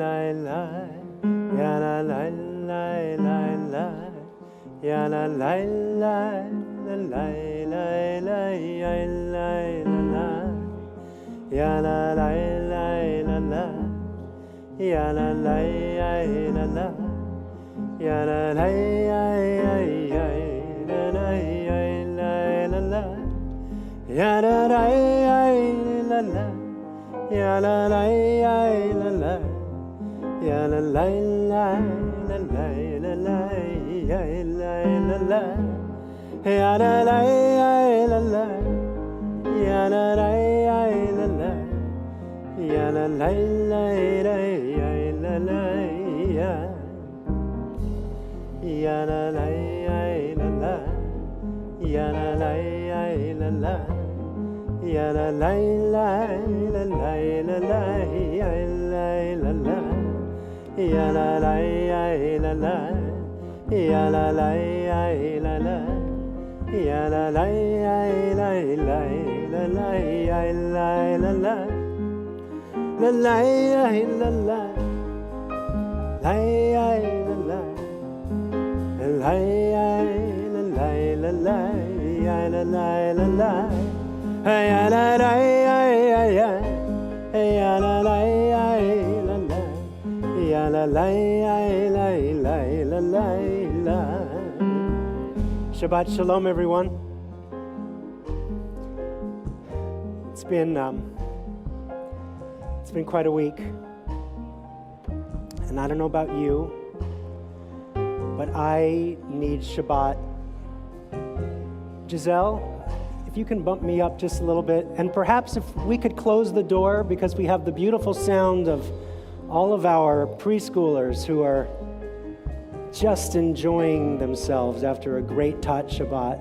la la, ya la la la la la, ya la la la la la la la, ya la la, ya la la la la, ya la la la, ya la la la, ya la la la. Ya la la la la, ya la la la la la la, ya la la la, ya la la la la, ya la la la la, ya la la la la, ya la la la, ya la la la. Ya la la la la la la la, ya la la la, ya la la la la, ya la la la la, ya la la la la la, ya la la la, la la la la, la la la, la la ya la la la. Ya la la ya ya, ya la la ya la la, ya la la ya la la. Shabbat shalom, everyone. It's been quite a week, and I don't know about you, but I need Shabbat. Giselle, if you can bump me up just a little bit, and perhaps if we could close the door, because we have the beautiful sound of all of our preschoolers who are just enjoying themselves after a great Tot Shabbat.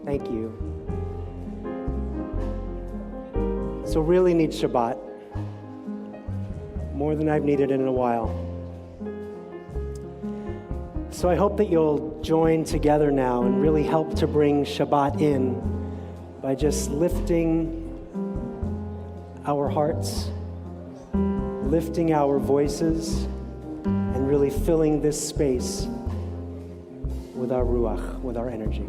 Thank you. So really need Shabbat, more than I've needed in a while. So I hope that you'll join together now and really help to bring Shabbat in by just lifting our hearts, lifting our voices, and really filling this space with our ruach, with our energy.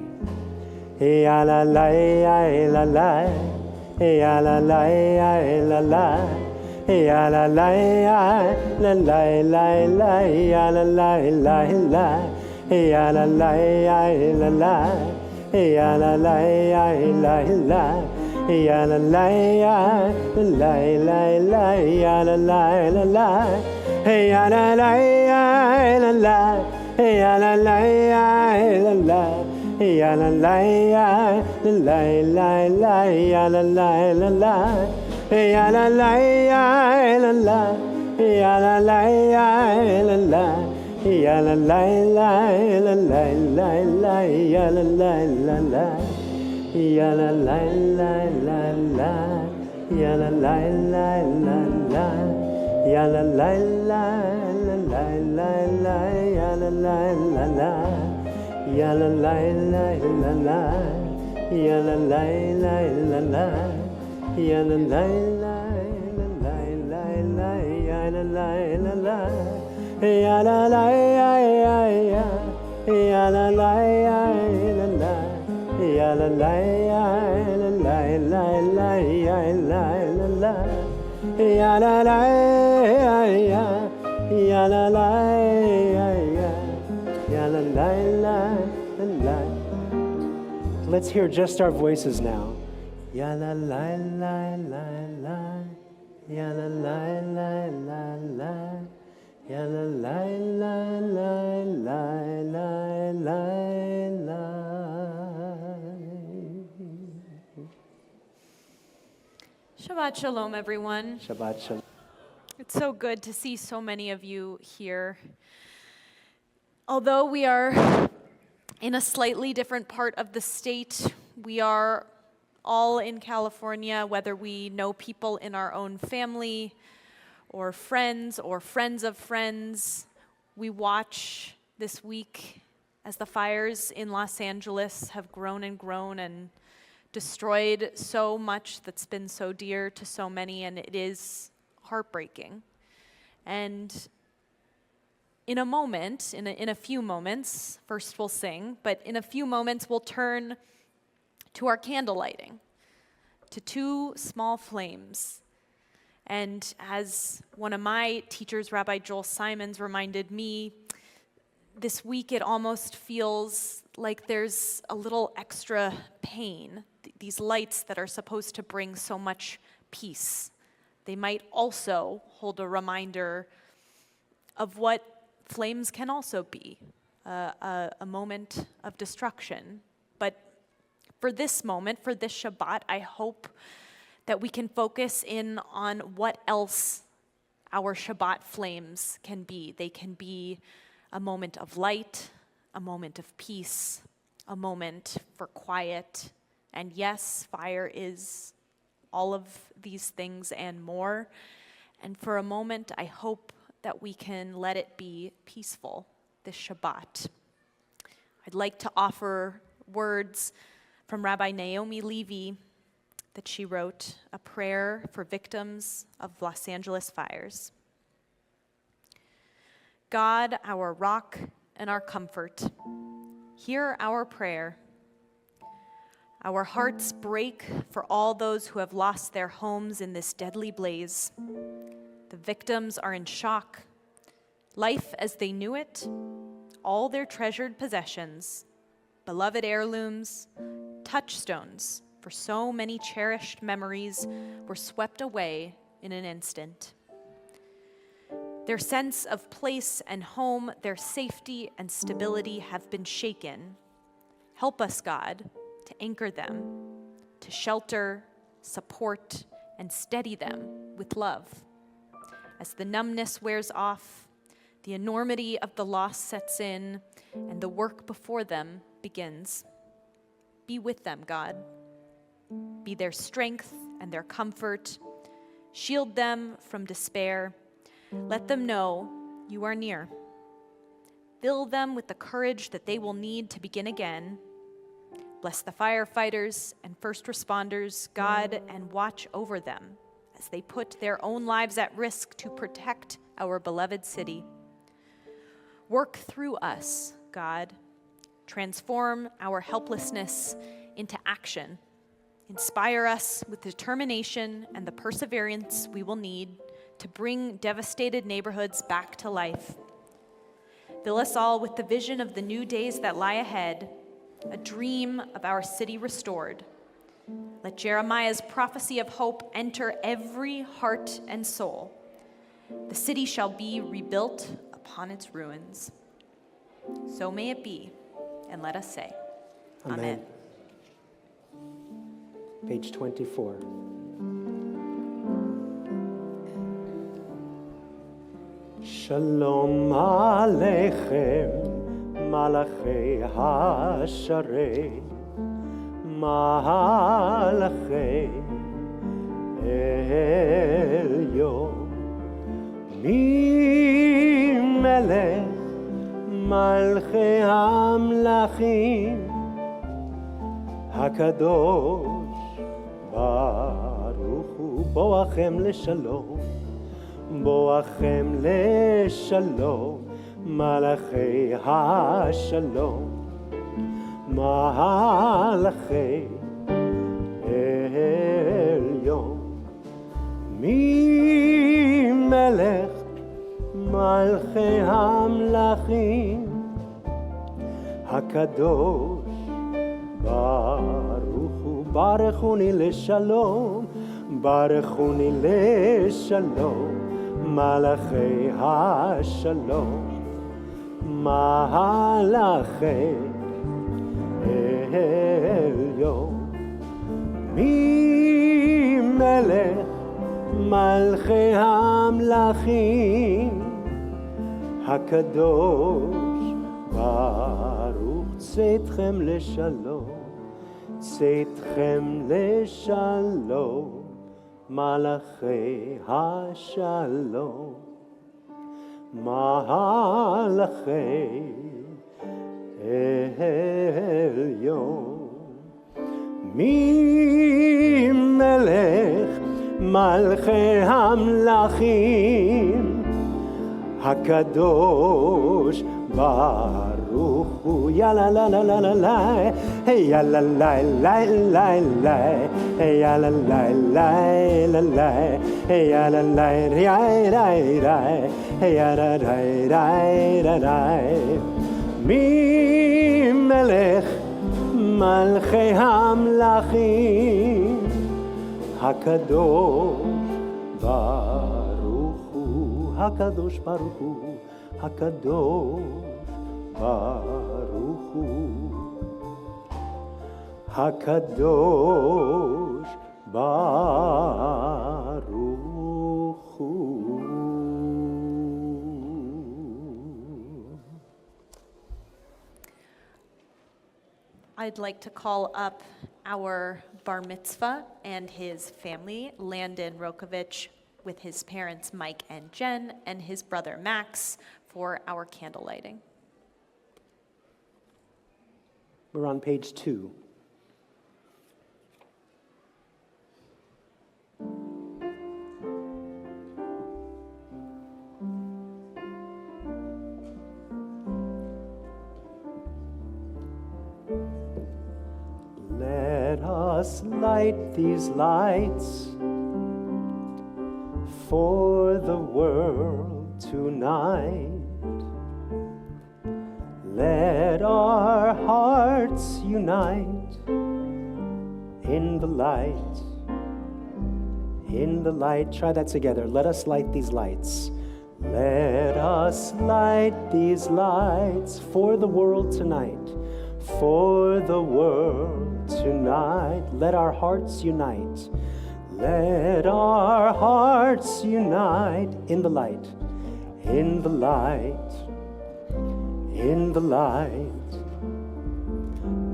Ya la la la la, ya la la la la. Ya la la la la la la, ya la la la la, ya la la la la, ya la la la la, ya la la la la, ya la la la, ya la la la, ya la la la, ya la la la, ya la la la. Ya la la la la, ya la la la, ya la la la la, ya la la la, ya la la la, ya la la la, ya la la la, ya la la la, ya la la la, ya la la la. Ya la la la la la la, ya la la la, ya la la ya ya, ya la la la, ya la la la la, ya la la, ya la la ya, ya la la ya, ya la la la. Let's hear just our voices now. Ya la la la la la, ya la la la la la, ya la la la la la la la. Shabbat shalom, everyone. Shabbat shalom. It's so good to see so many of you here. Although we are in a slightly different part of the state, we are all in California, whether we know people in our own family or friends of friends. We watch this week as the fires in Los Angeles have grown and grown and destroyed so much that's been so dear to so many, and it is heartbreaking. And in a moment, in a few moments, first we'll sing, but in a few moments we'll turn to our candle lighting, to 2 small flames. And as one of my teachers, Rabbi Joel Simons, reminded me, this week it almost feels like there's a little extra pain. These lights that are supposed to bring so much peace, they might also hold a reminder of what flames can also be, a moment of destruction. But for this moment, for this Shabbat, I hope that we can focus in on what else our Shabbat flames can be. They can be a moment of light, a moment of peace, a moment for quiet. And yes, fire is all of these things and more. And for a moment, I hope that we can let it be peaceful this Shabbat. I'd like to offer words from Rabbi Naomi Levy that she wrote, a prayer for victims of Los Angeles fires. God, our rock and our comfort, hear our prayer. Our hearts break for all those who have lost their homes in this deadly blaze. The victims are in shock. Life as they knew it, all their treasured possessions, beloved heirlooms, touchstones for so many cherished memories were swept away in an instant. Their sense of place and home, their safety and stability have been shaken. Help us, God, to anchor them, to shelter, support, and steady them with love. As the numbness wears off, the enormity of the loss sets in, and the work before them begins. Be with them, God. Be their strength and their comfort. Shield them from despair. Let them know you are near. Fill them with the courage that they will need to begin again. Bless the firefighters and first responders, God, and watch over them as they put their own lives at risk to protect our beloved city. Work through us, God. Transform our helplessness into action. Inspire us with determination and the perseverance we will need to bring devastated neighborhoods back to life. Fill us all with the vision of the new days that lie ahead, a dream of our city restored. Let Jeremiah's prophecy of hope enter every heart and soul. The city shall be rebuilt upon its ruins. So may it be, and let us say, Amen. Page 24. Shalom Aleichem, Malachei HaSharei, Malachei Elyon, Mi Melech, Malchei HaMlachim, HaKadosh, Baruch Hu, Boachem LeShalom, Boachem LeShalom, Malachei HaShalom, Malachei Elyon, Mi Melech, Malchei HaMlachim, HaKadosh, Baruch Hu, Barechuni LeShalom, Barechuni LeShalom, Malachei HaShalom, Malachei Elyon, Mi Melech, Malchei HaMlachim, HaKadosh, Baruch Tzedchem LeShalom, Tzedchem LeShalom, Malachei HaShalom, Malachei Elyon, Mi Melech, Malchei HaMlachim, הקדוש ברוך הוא. יאללה לה לה לה לה לה, יאללה לה לה לה לה, יאללה לה לה לה לה, יאללה לה ריי ריי ריי, יאללה ריי ריי ריי. מי מלך מלכי המלכים, הקדוש ברוך הוא, הקדוש ברוך הוא, הקדוש ברוך הוא, הקדוש ברוך הוא. I'd like to call up our bar mitzvah and his family, Landon Rokovich, with his parents Mike and Jen, and his brother Max, for our candle lighting. We're on page 2. Let us light these lights for the world tonight. Let our hearts unite in the light, in the light. Try that together. Let us light these lights. Let us light these lights for the world tonight, for the world tonight. Let our hearts unite. Let our hearts unite in the light, in the light, in the light.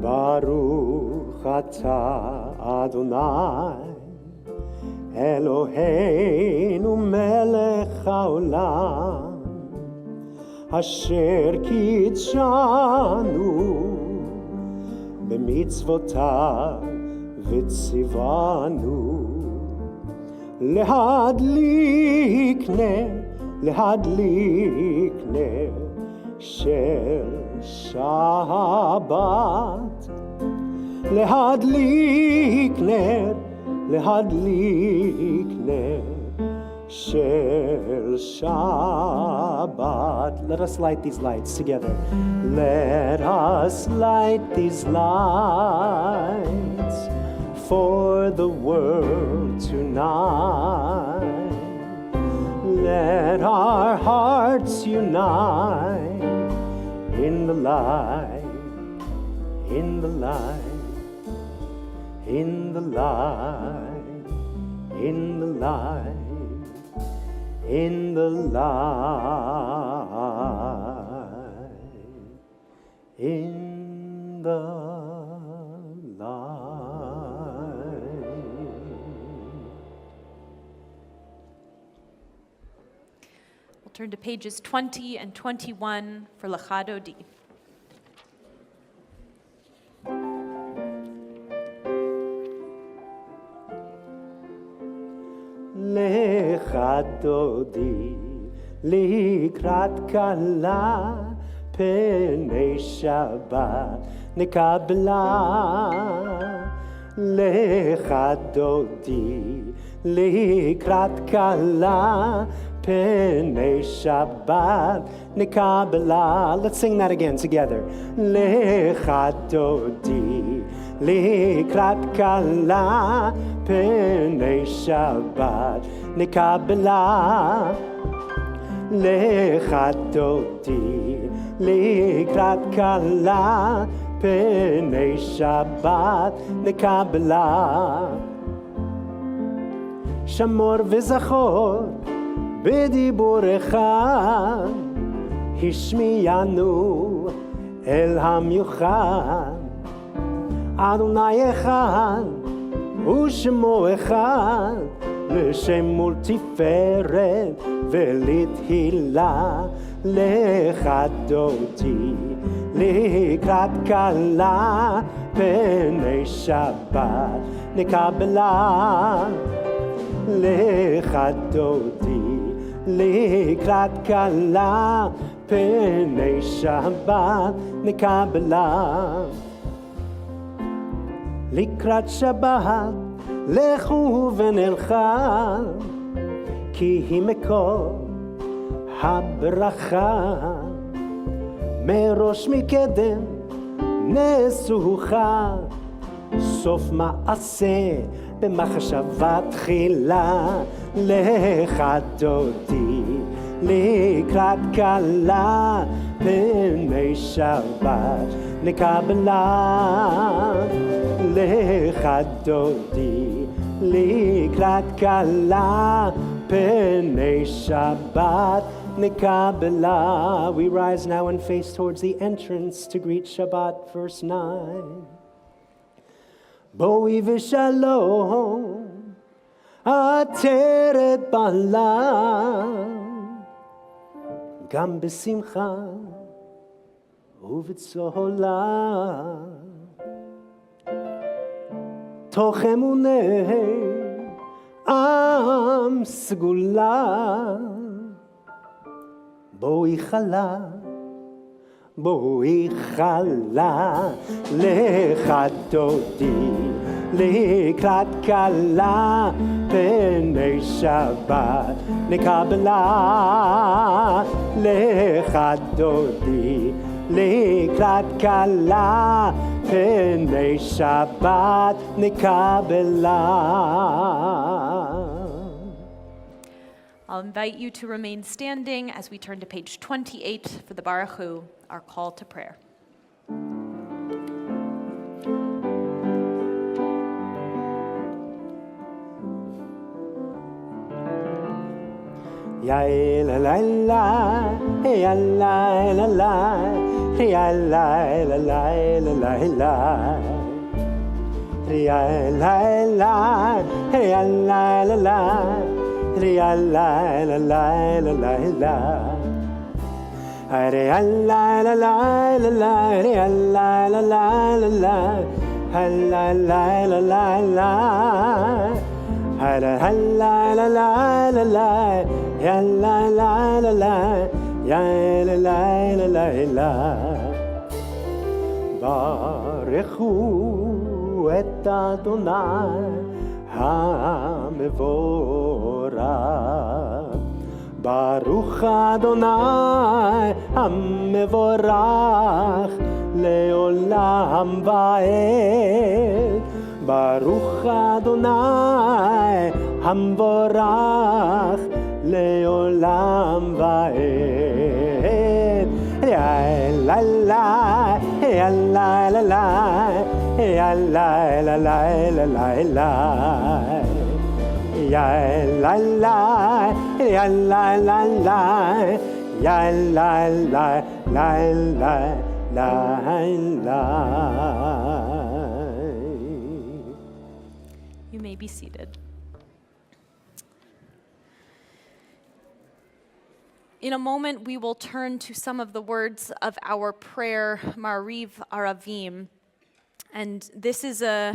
Baruch atah Adonai Eloheinu melech haolam asher kitshanu b'mitzvotav v'tzivanu להדליק נר של שבת, להדליק נר של שבת. Let us light these lights together. Let us light these lights for the world tonight. Let our hearts unite in the light, in the light, in the light, in the light, in the light, in the light. We'll turn to pages 20 and 21 for Lachado D. לך דודי לקראת כלה פני שבת נקבלה. לך דודי לקראת כלה פני שבת נקבלה. Let's sing that again together. לך דודי לקראת כלה פני שבת נקבלה. לך דודי לקראת כלה פני שבת נקבלה. שמור וזכור בדיבורך השמיענו אל המיוחד. אדוני אחד ושמו אחד לשם ולתפארת ולתהילה. לך דודי לקראת כלה פני שבת נקבלה. לך דודי לקראת כלה, פני שבת נקבלה. לקראת שבת לכו ונלכה, כי היא מקור הברכה. מראש מקדם נסוכה, סוף מעשה במחשבה תחילה. לך דודי לקראת כלה, פני שבת נקבלה. לך דודי לקראת כלה, פני שבת נקבלה. We rise now and face towards the entrance to greet Shabbat, verse 9. בואי ושלום, עטרת בעלה, גם בשמחה ובצהלה. תוך אמוני עם סגולה, בואי חלה, בואי חלה. לך דודי לקראת כלה, פני שבת נקבלה. לך דודי לקראת כלה, פני שבת נקבלה. I'll invite you to remain standing as we turn to page 28 for the Baruch Hu, our call to prayer. Ya la la la, ya la la la, ya la la la la la. Ya la la, ya la la la, ya la la la la la. Ya la la la la, ya la la la la, ya la la la la. La la la la la la, ya la la la la, ya la la la la. ברכו את אדוני המבורך. ברוך אדוני המבורך לעולם ועד. ברוך אדוני המבורך לעולם ועד. יה לה לה, יה לה לה לה, יה לה לה לה לה לה. יה לה לה, יה לה לה לה, יה לה לה לה לה לה. You may be seated. In a moment, we will turn to some of the words of our prayer, Mariv Aravim. And this is a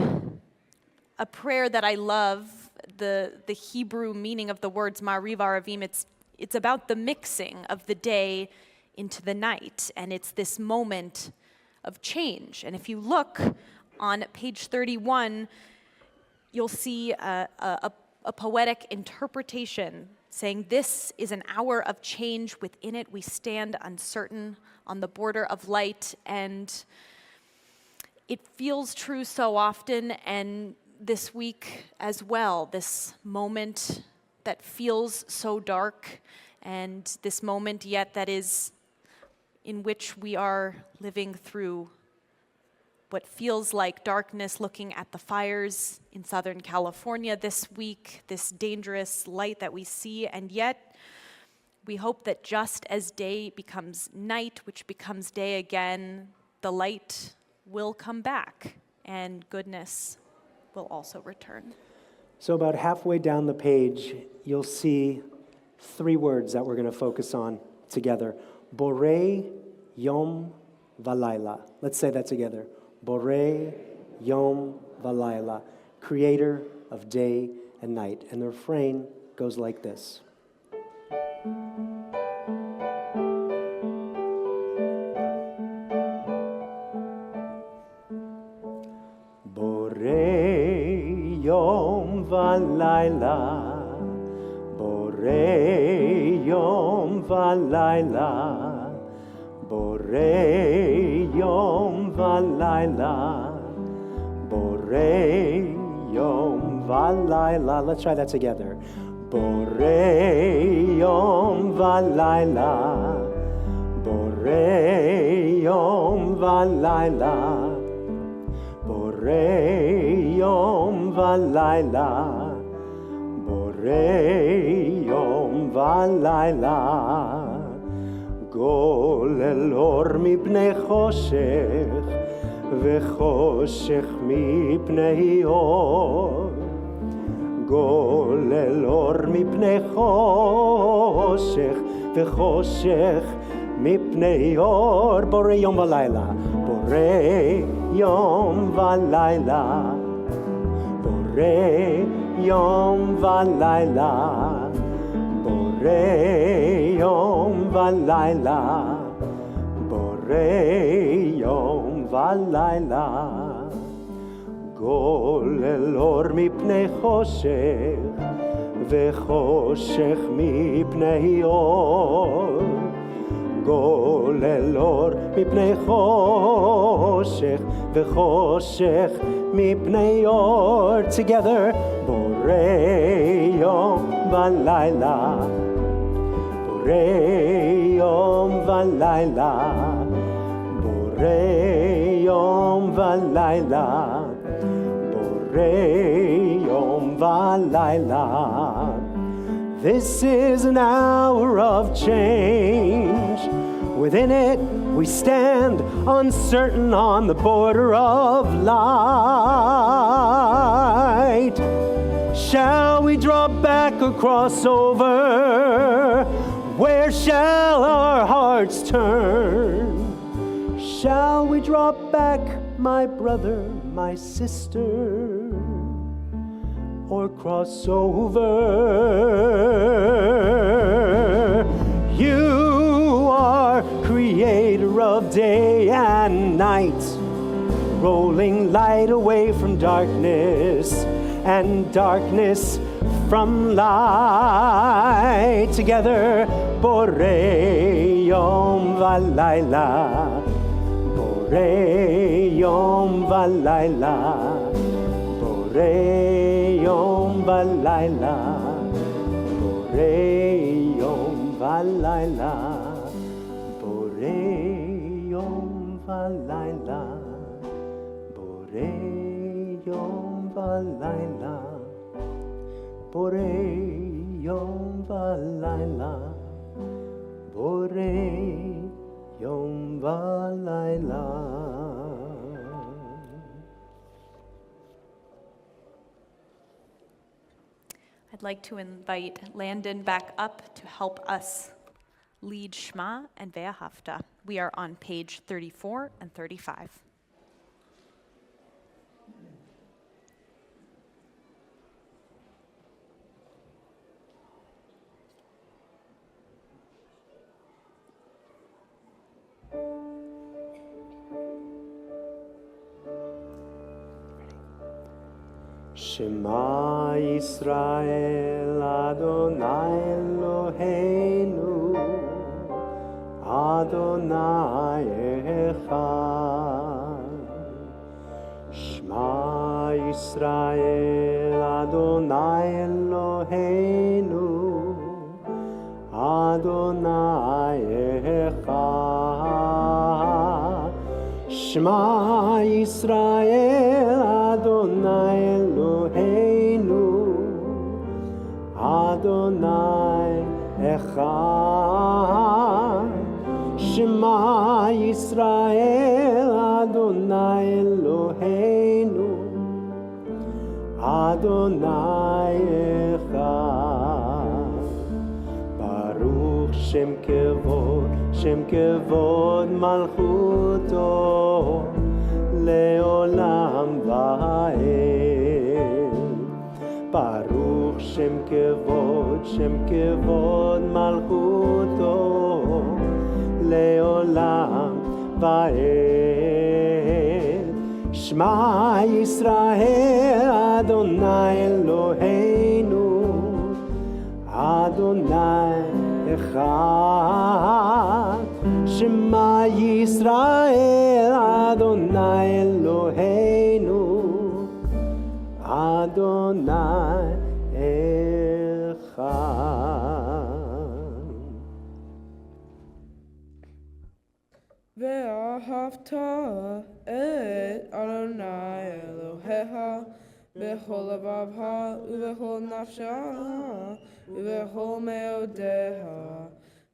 prayer that I love, the Hebrew meaning of the words Mariv Aravim. It's about the mixing of the day into the night, and it's this moment of change. And if you look on page 31, you'll see a poetic interpretation saying, this is an hour of change. Within it, we stand uncertain on the border of light. And it feels true so often, and this week as well, this moment that feels so dark, and this moment yet that is in which we are living through what feels like darkness, looking at the fires in Southern California this week, this dangerous light that we see, and yet we hope that just as day becomes night, which becomes day again, the light will come back and goodness will also return. So about halfway down the page, you'll see three words that we're going to focus on together. Borei, Yom, Valayla. Let's say that together. Borei, Yom, Valayla. Creator of day and night. And the refrain goes like this. v'layla, borei yom v'layla, borei yom v'layla, borei yom v'layla. Let's try that together. Borei yom v'layla, borei yom v'layla, borei yom v'layla, borei yom v'layla. גולל אור מפני חושך וחושך מפני אור, גולל אור מפני חושך וחושך מפני אור. בורא יום ולילה, בורא יום ולילה, בורא יום ולילה, בורא יום ולילה, בורא יום ולילה. גולל אור מפני חושך וחושך מפני אור, גולל אור מפני חושך וחושך מפני אור. Together, בורא יום ולילה, בורא יום ולילה, בורא יום ולילה, בורא יום ולילה. This is an hour of change. Within it we stand uncertain on the border of light. Shall we draw back or cross over? Where shall our hearts turn? Shall we draw back, my brother, my sister, or cross over? You are creator of day and night, rolling light away from darkness and darkness from light. Together, Borei Yom Valayla, Borei Yom Valayla, Borei Yom Valayla, Borei Yom Valayla, Borei Yom Valayla, Borei Yom Valayla, Borei Yom Valayla, Borei Yom Valayla. I'd like to invite Landon back up to help us lead Shema and Ve'ahavta. We are on page 34 and 35. Shema Yisrael Adonai Eloheinu Adonai Echad. Shema Yisrael Adonai Eloheinu Adonai Echad. Shema Yisrael Adonai Eloheinu Adonai Echad. Shema Yisrael Adonai Eloheinu Adonai Echad. Baruch Shem Kevod Malchuto Leolam Va'ed. Baruch Shem Kevod Malchuto Leolam Va'ed. Shema Yisrael Adonai Eloheinu Adonai echad, Shema Yisrael, Adonai Eloheinu, Adonai echad. Ve'ahavta et Adonai Elohecha bechol levavcha uvechol nafshecha uvechol meodecha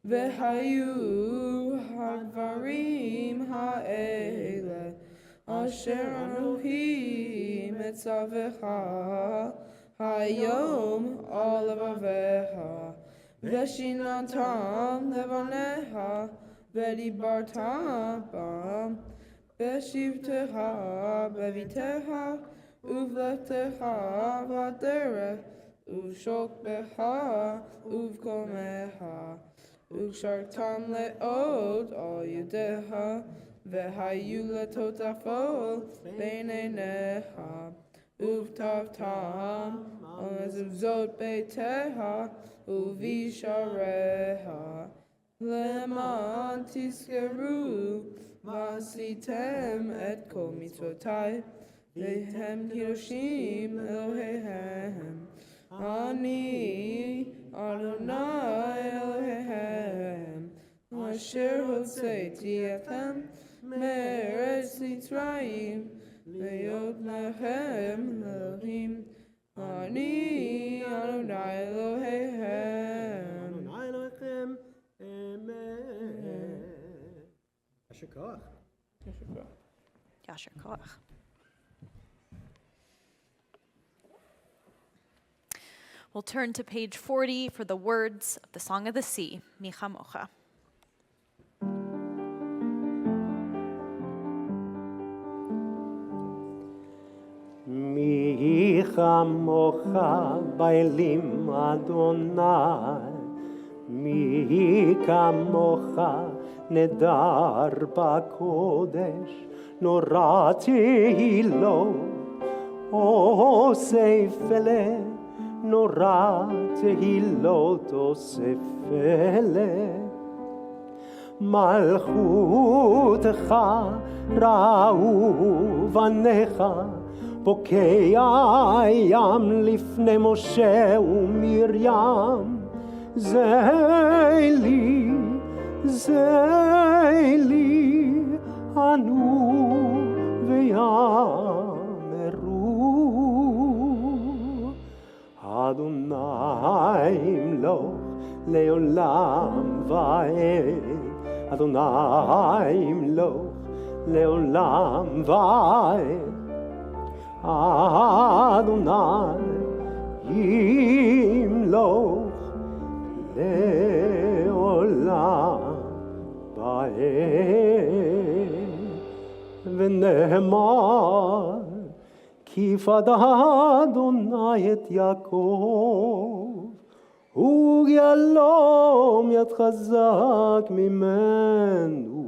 vehayu hadvarim ha'ele asher Anohi metzavecha hayom al levavecha veshinantam levanecha v'dibartam bam v'shivtecha b'vitecha uvletecha v'derech uvshokbecha uvkomecha uvshartam le'od al yudecha v'hayu letotafol b'neinecha uvtavtam uvzot beitecha uvisharecha Leman tiskeru vasitem et kol mitzvotai vehem hiroshim Elohehem Ani Adonai Elohehem Asher hotzeiti ethem me'eretz Mitzrayim le'yot lechem Elohim Ani Adonai Elohehem Adonai Elohim. Amen. Yasher koach. Yasher koach. We'll turn to page 40 for the words of the Song of the Sea, Mi Chamocha. Mi chamocha bailim Adonai, mi kamocha nedar bakodesh, norati lo, o sefele, norati lo to sefele. Malchutecha ra'u vanecha, בוקע ים לפני משה ומרים, זה לי, ענו ויאמרו, אדוני ימלוך לעולם ועד, אדוני ימלוך לעולם ועד. Adonai yimloch leolam va'ed v'nehemar ki fad Adonai et Yaakov u'yalom yad chazak mimenu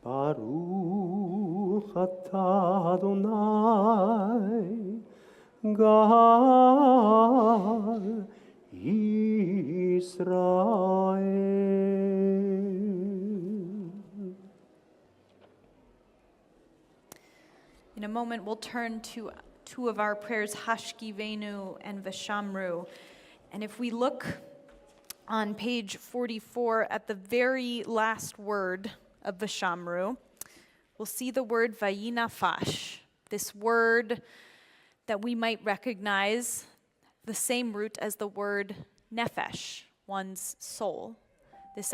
Baruch atah Adonai Gal Yisrael. In a moment, we'll turn to two of our prayers, Hashkivenu and Veshamru. And if we look on page 44 at the very last word of Veshamru, we'll see the word Vayinafash, this word that we might recognize the same root as the word nefesh, one's soul. There's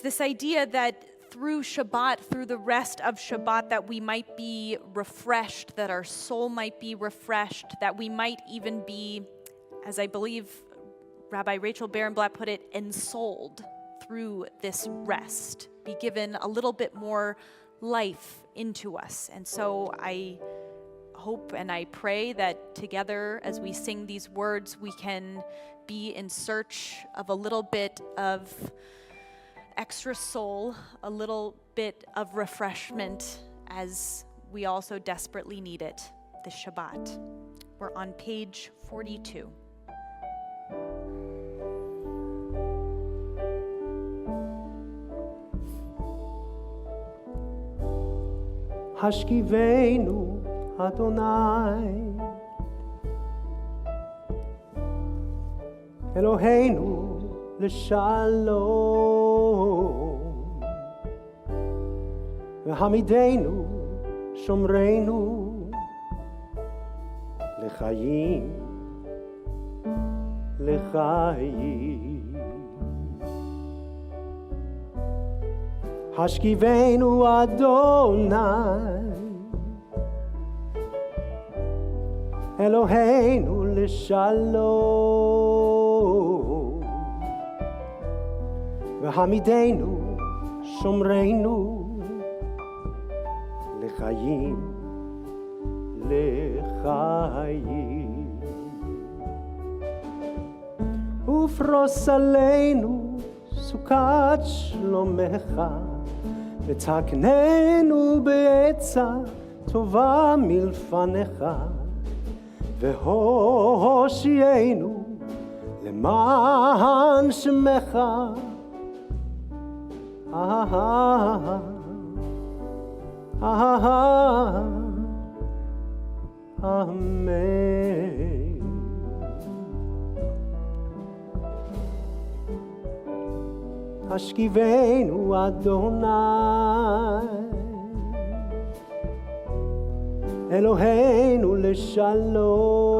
this idea that through Shabbat, through the rest of Shabbat, that we might be refreshed, that our soul might be refreshed, that we might even be, as I believe Rabbi Rachel Barenblatt put it, ensouled through this rest, be given a little bit more life into us. And so I hope and I pray that together as we sing these words, we can be in search of a little bit of extra soul, a little bit of refreshment as we also desperately need it this Shabbat. We're on page 42. השכיבנו אדוני אלוהינו לשלום והעמידנו שומרנו לחיים לחיים השכיבנו אדוני אלוהינו לשלום והעמידנו שומרנו לחיים לחיים ופרוס עלינו סוכת שלומך ותקננו בעצה טובה מלפניך והושיענו למען שמך אמן. השכיבנו אדוני אלוהינו לשלום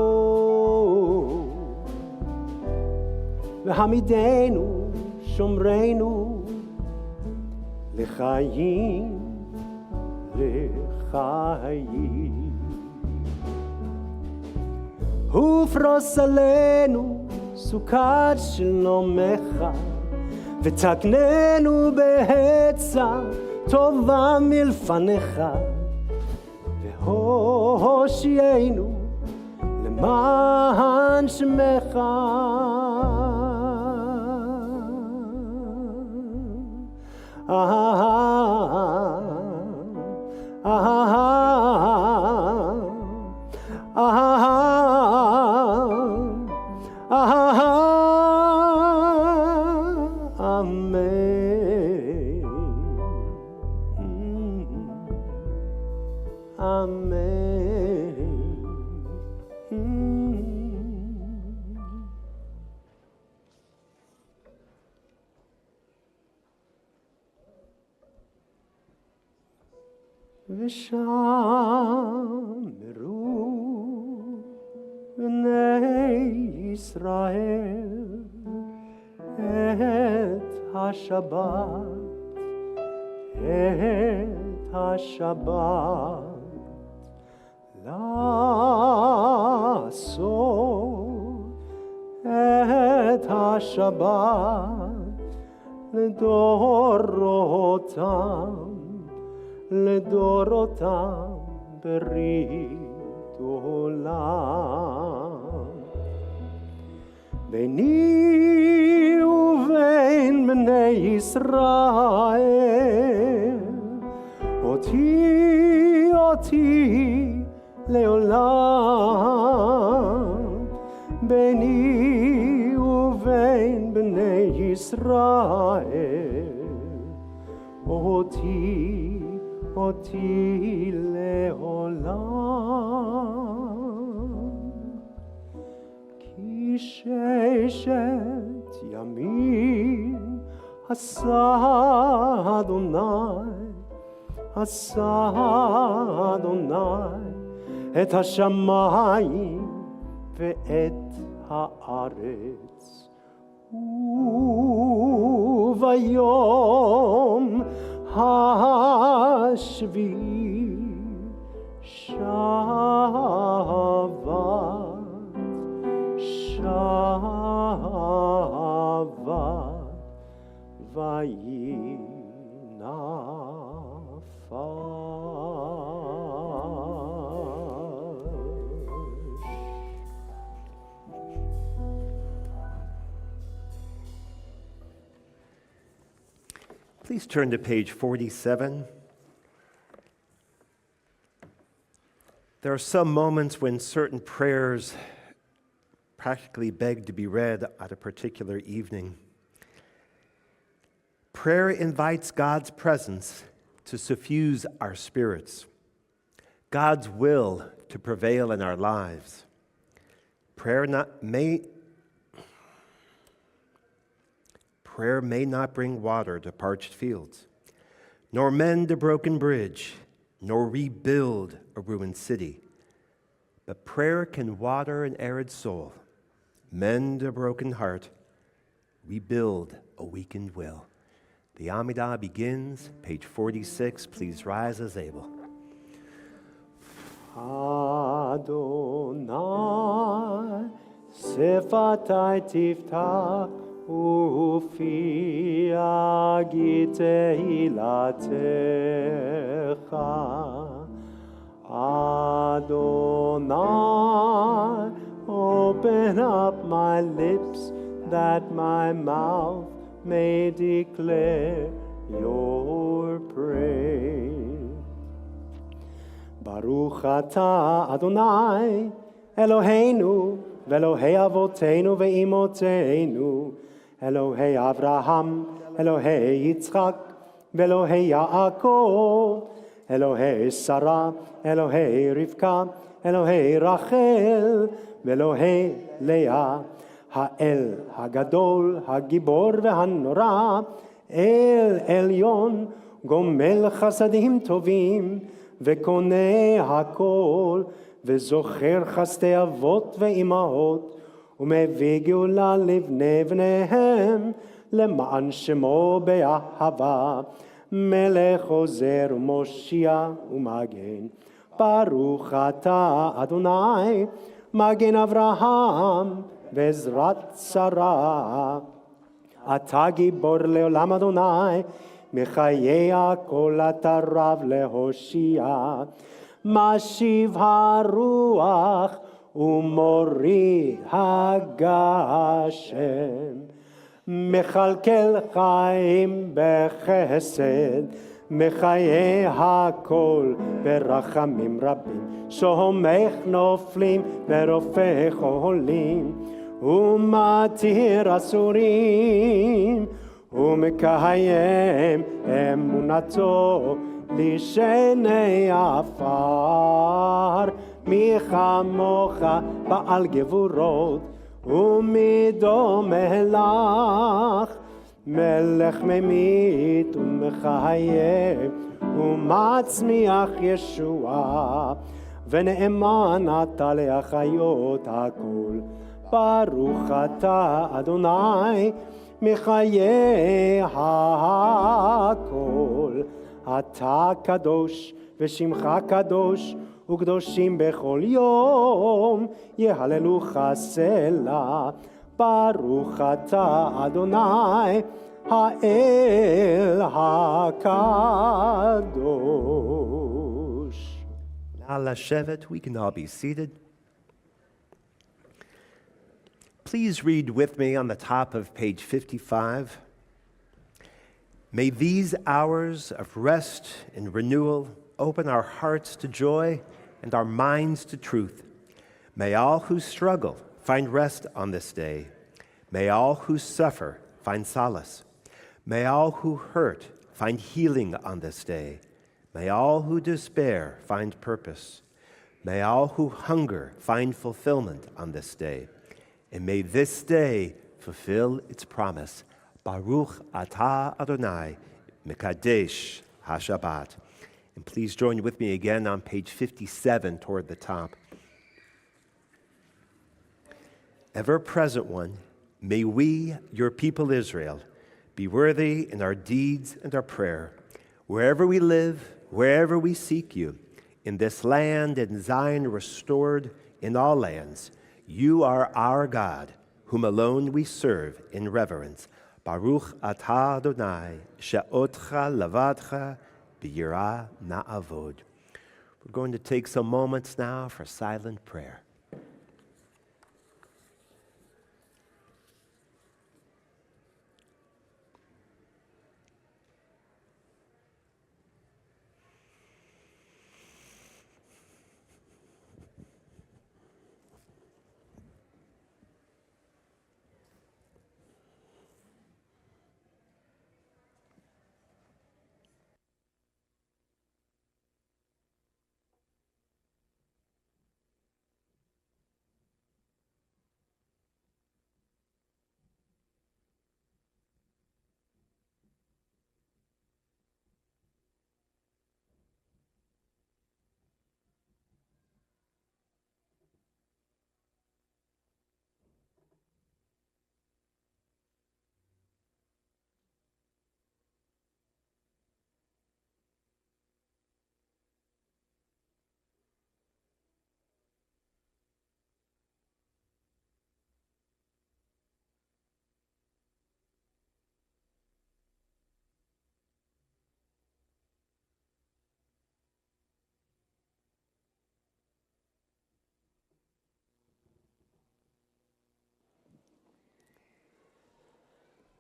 והעמידנו שומרנו לחיים לחיים ופרוס עלינו סוכת שלומך ותקננו בעצה טובה מלפניך והושיענו למען שמך ושמרו בני ישראל את השבת לעשות את השבת לדורותם ברית עולם ביני ובין בני ישראל אותי לעולם ביני ובין בני ישראל אותי לעולם כי ששת ימים עשה אדוני את השמיים ואת הארץ וביום השביעי שבת ויהי Please turn to page 47. There are some moments when certain prayers practically beg to be read at a particular evening. Prayer invites God's presence to suffuse our spirits. God's will to prevail in our lives. Prayer may not bring water to parched fields, nor mend a broken bridge, nor rebuild a ruined city. But prayer can water an arid soul, mend a broken heart, rebuild a weakened will. The Amidah begins, page 46. Please rise as able. Adonai, Sefatai tiftach, Ufi agitehilatecha. Adonai, open up my lips, that my mouth may declare your praise. Baruch atah Adonai, Eloheinu, ve'Elohei avoteinu ve'imoteinu, Elohei Avraham, Elohei Yitzchak, ve'Elohei Yaakov, Elohei Sarah, Elohei Rivka, Elohei Rachel, ve'Elohei Leah, Ha'el Hagadol, Hagibor ve'Hanora, El Elyon, Gomel Chasadim Tovim, וקונה הכל, וזוכר חסדי אבות ואימהות, ומביא גאולה לבני בניהם, למען שמו באהבה, מלך עוזר ומושיע ומגן. ברוך אתה אדוני, מגן אברהם, ועזרת שרה. אתה גיבור לעולם אדוני, מחיי הכל אתה רב להושיע, משיב הרוח ומוריד הגשם, מכלכל חיים בחסד, מחיי הכל ברחמים רבים, שומך נופלים ורופא חולים, ומתיר אסורים, ומקיים אמונתו לשני עפר. מי כמוך בעל גבורות ומי דומה לך, מלך ממית ומחייב ומצמיח ישועה, ונאמן אתה להחיות הכל. ברוך אתה אדוני מחיי הכל. אתה קדוש ושמך קדוש, וקדושים בכל יום יהללוך סלה. ברוך אתה אדוני האל הקדוש. Now לשבת, we can all be seated. Please read with me on the top of page 55. May these hours of rest and renewal open our hearts to joy and our minds to truth. May all who struggle find rest on this day. May all who suffer find solace. May all who hurt find healing on this day. May all who despair find purpose. May all who hunger find fulfillment on this day. And may this day fulfill its promise. Baruch atah Adonai mekadesh haShabbat. And please join with me again on page 57 toward the top. Ever-present one, may we, your people Israel, be worthy in our deeds and our prayer, wherever we live, wherever we seek you, in this land and Zion restored in all lands. You are our God, whom alone we serve in reverence. Baruch atah Adonai, she'otcha lavadcha b'yirah na'avod. We're going to take some moments now for silent prayer.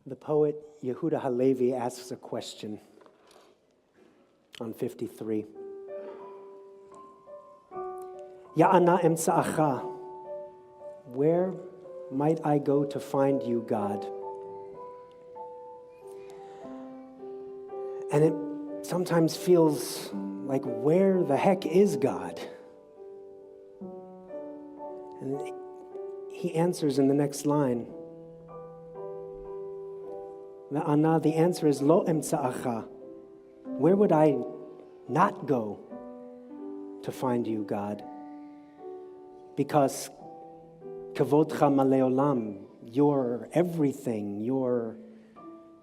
The poet Yehuda Halevi asks a question on 53. Ya'ana emtsa'acha, where might I go to find you, God? And it sometimes feels like, where the heck is God? And he answers in the next line. Anna, the answer is lo emtsa'acha. Where would I not go to find you, God? Because kavodcha maleolam, your everything, your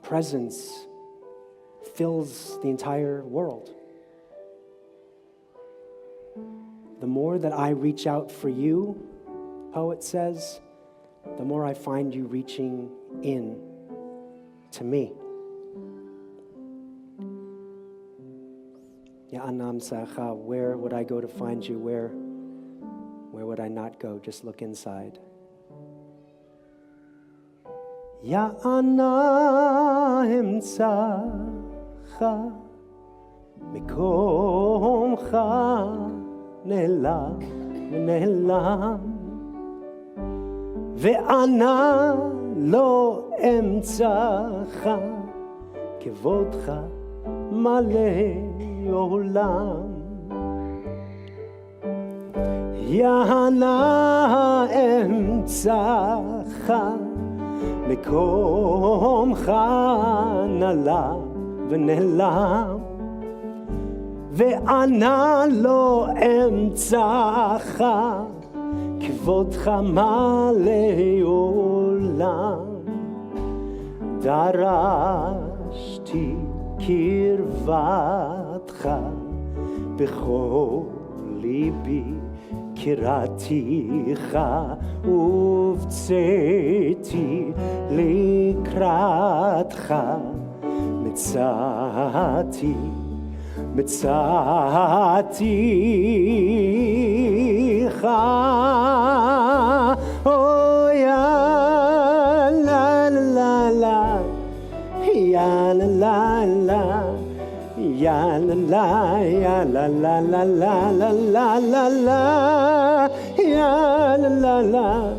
presence fills the entire world. The more that I reach out for you, poet says, the more I find you reaching in to me. Ya'anam sacha, where would I go to find you? Where would I not go? Just look inside. Ya'ana emtsacha mikomcha ne'elam ve'ana lo emtsacha kevodcha malei olam. Ya'ana emtsacha mikomcha nala v'ne'elam ve'ana lo emtsacha kvodcha malei olam. Darashti kirvatcha b'chol libi kiraticha uvtzeti likratcha mitzati mitzaticha. Oh ya la la la, ya la la la, ya la la, ya la la la la la la la la, ya la la la,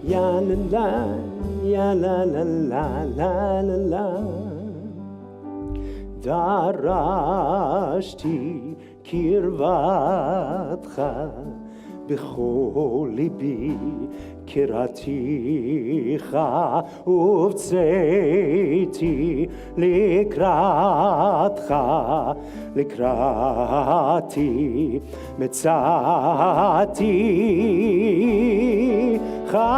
ya la la, ya la la la la la la. Darashti kirvatcha b'chol libi kiraticha uvtzeti likratcha likrati mitzaticha.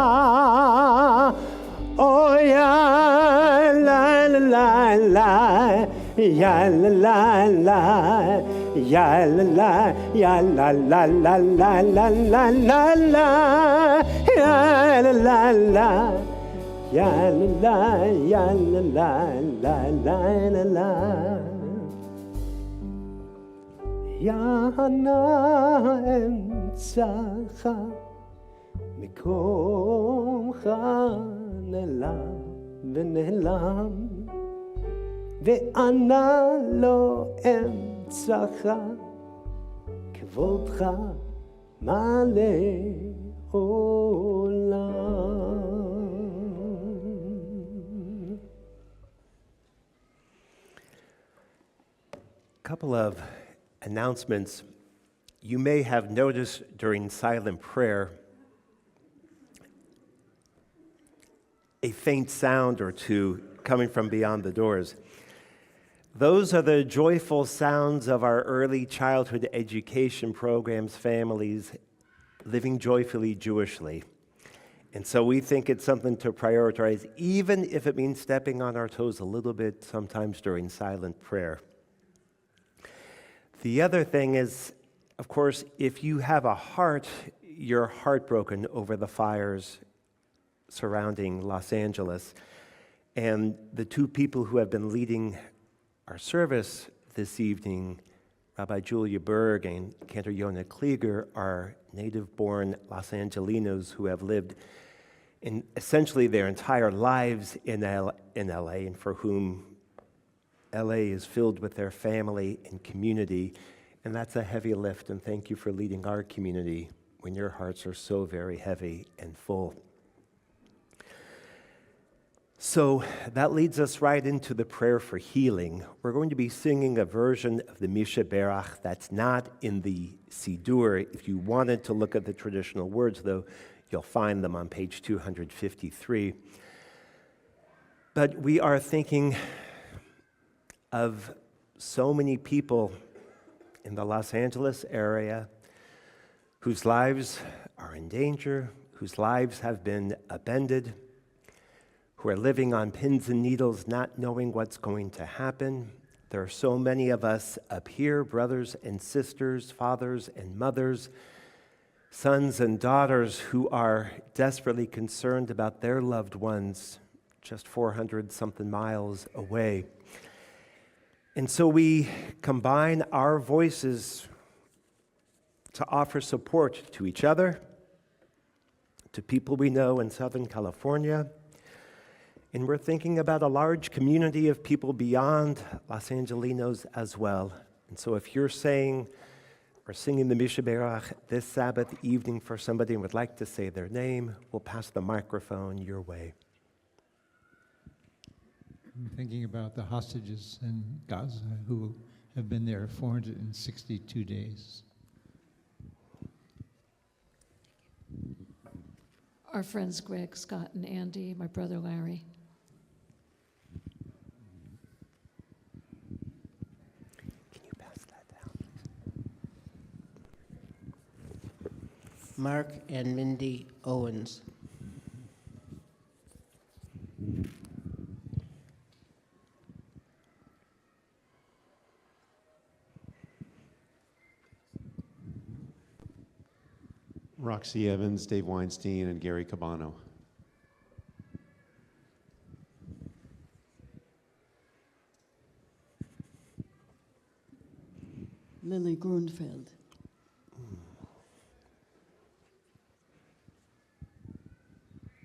Oh ya la la la, ya la la la, ya la la, ya la la la la la la la la, ya la la la, ya la la, ya la la la la la la. Ya'ana emtsacha mikomcha ne'elam v'ne'elam ve'ana lo emtsacha kvodcha malei olam. Couple of announcements. You may have noticed during silent prayer a faint sound or two coming from beyond the doors. Those are the joyful sounds of our early childhood education programs, families living joyfully Jewishly. And so we think it's something to prioritize, even if it means stepping on our toes a little bit sometimes during silent prayer. The other thing is, of course, if you have a heart, you're heartbroken over the fires surrounding Los Angeles. And the two people who have been leading our service this evening, Rabbi Julia Berg and Cantor Yonah Klieger, are native-born Los Angelinos who have lived in essentially their entire lives in LA, and for whom LA is filled with their family and community. And that's a heavy lift, and thank you for leading our community when your hearts are so very heavy and full. So that leads us right into the prayer for healing. We're going to be singing a version of the Misha Berach that's not in the Siddur. If you wanted to look at the traditional words, though, you'll find them on page 253. But we are thinking of so many people in the Los Angeles area whose lives are in danger, whose lives have been upended, who are living on pins and needles, not knowing what's going to happen. There are so many of us up here, brothers and sisters, fathers and mothers, sons and daughters who are desperately concerned about their loved ones just 400-something miles away. And so we combine our voices to offer support to each other, to people we know in Southern California, and we're thinking about a large community of people beyond Los Angelinos as well. And so if you're saying or singing the Misha Berach this Sabbath evening for somebody and would like to say their name, we'll pass the microphone your way. I'm thinking about the hostages in Gaza who have been there 462 days. Our friends Greg, Scott, and Andy, my brother Larry. Can you pass that down? Mark and Mindy Owens. Roxy Evans, Dave Weinstein, and Gary Cabano. Lily Grunfeld.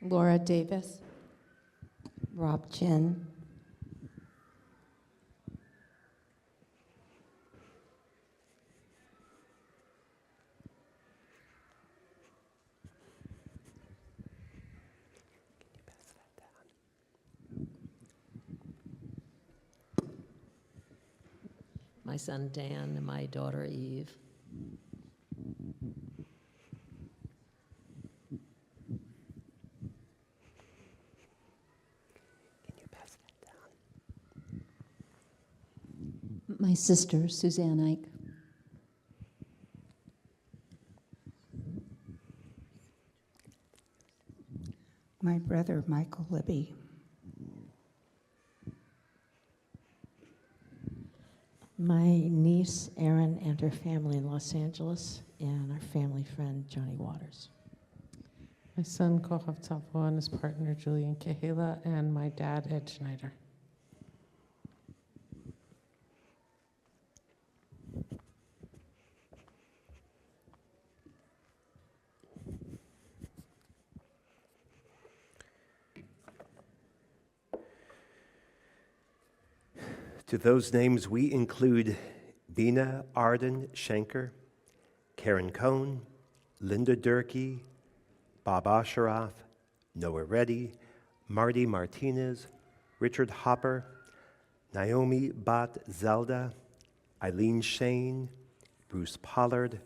Laura Davis. Rob Chen. My son Dan and my daughter Eve. Can you pass that down? My sister, Suzanne Ike. My brother, Michael Libby. My niece Erin and her family in Los Angeles, and our family friend Johnny Waters. My son Kohav Tzafo and his partner Julian Kehela, and my dad Ed Schneider. To those names, we include Bina Arden Schenker, Karen Cohn, Linda Durkee, Bob Osheroff, Noah Reddy, Marty Martinez, Richard Hopper, Naomi Bat Zelda, Eileen Shane, Bruce Pollard,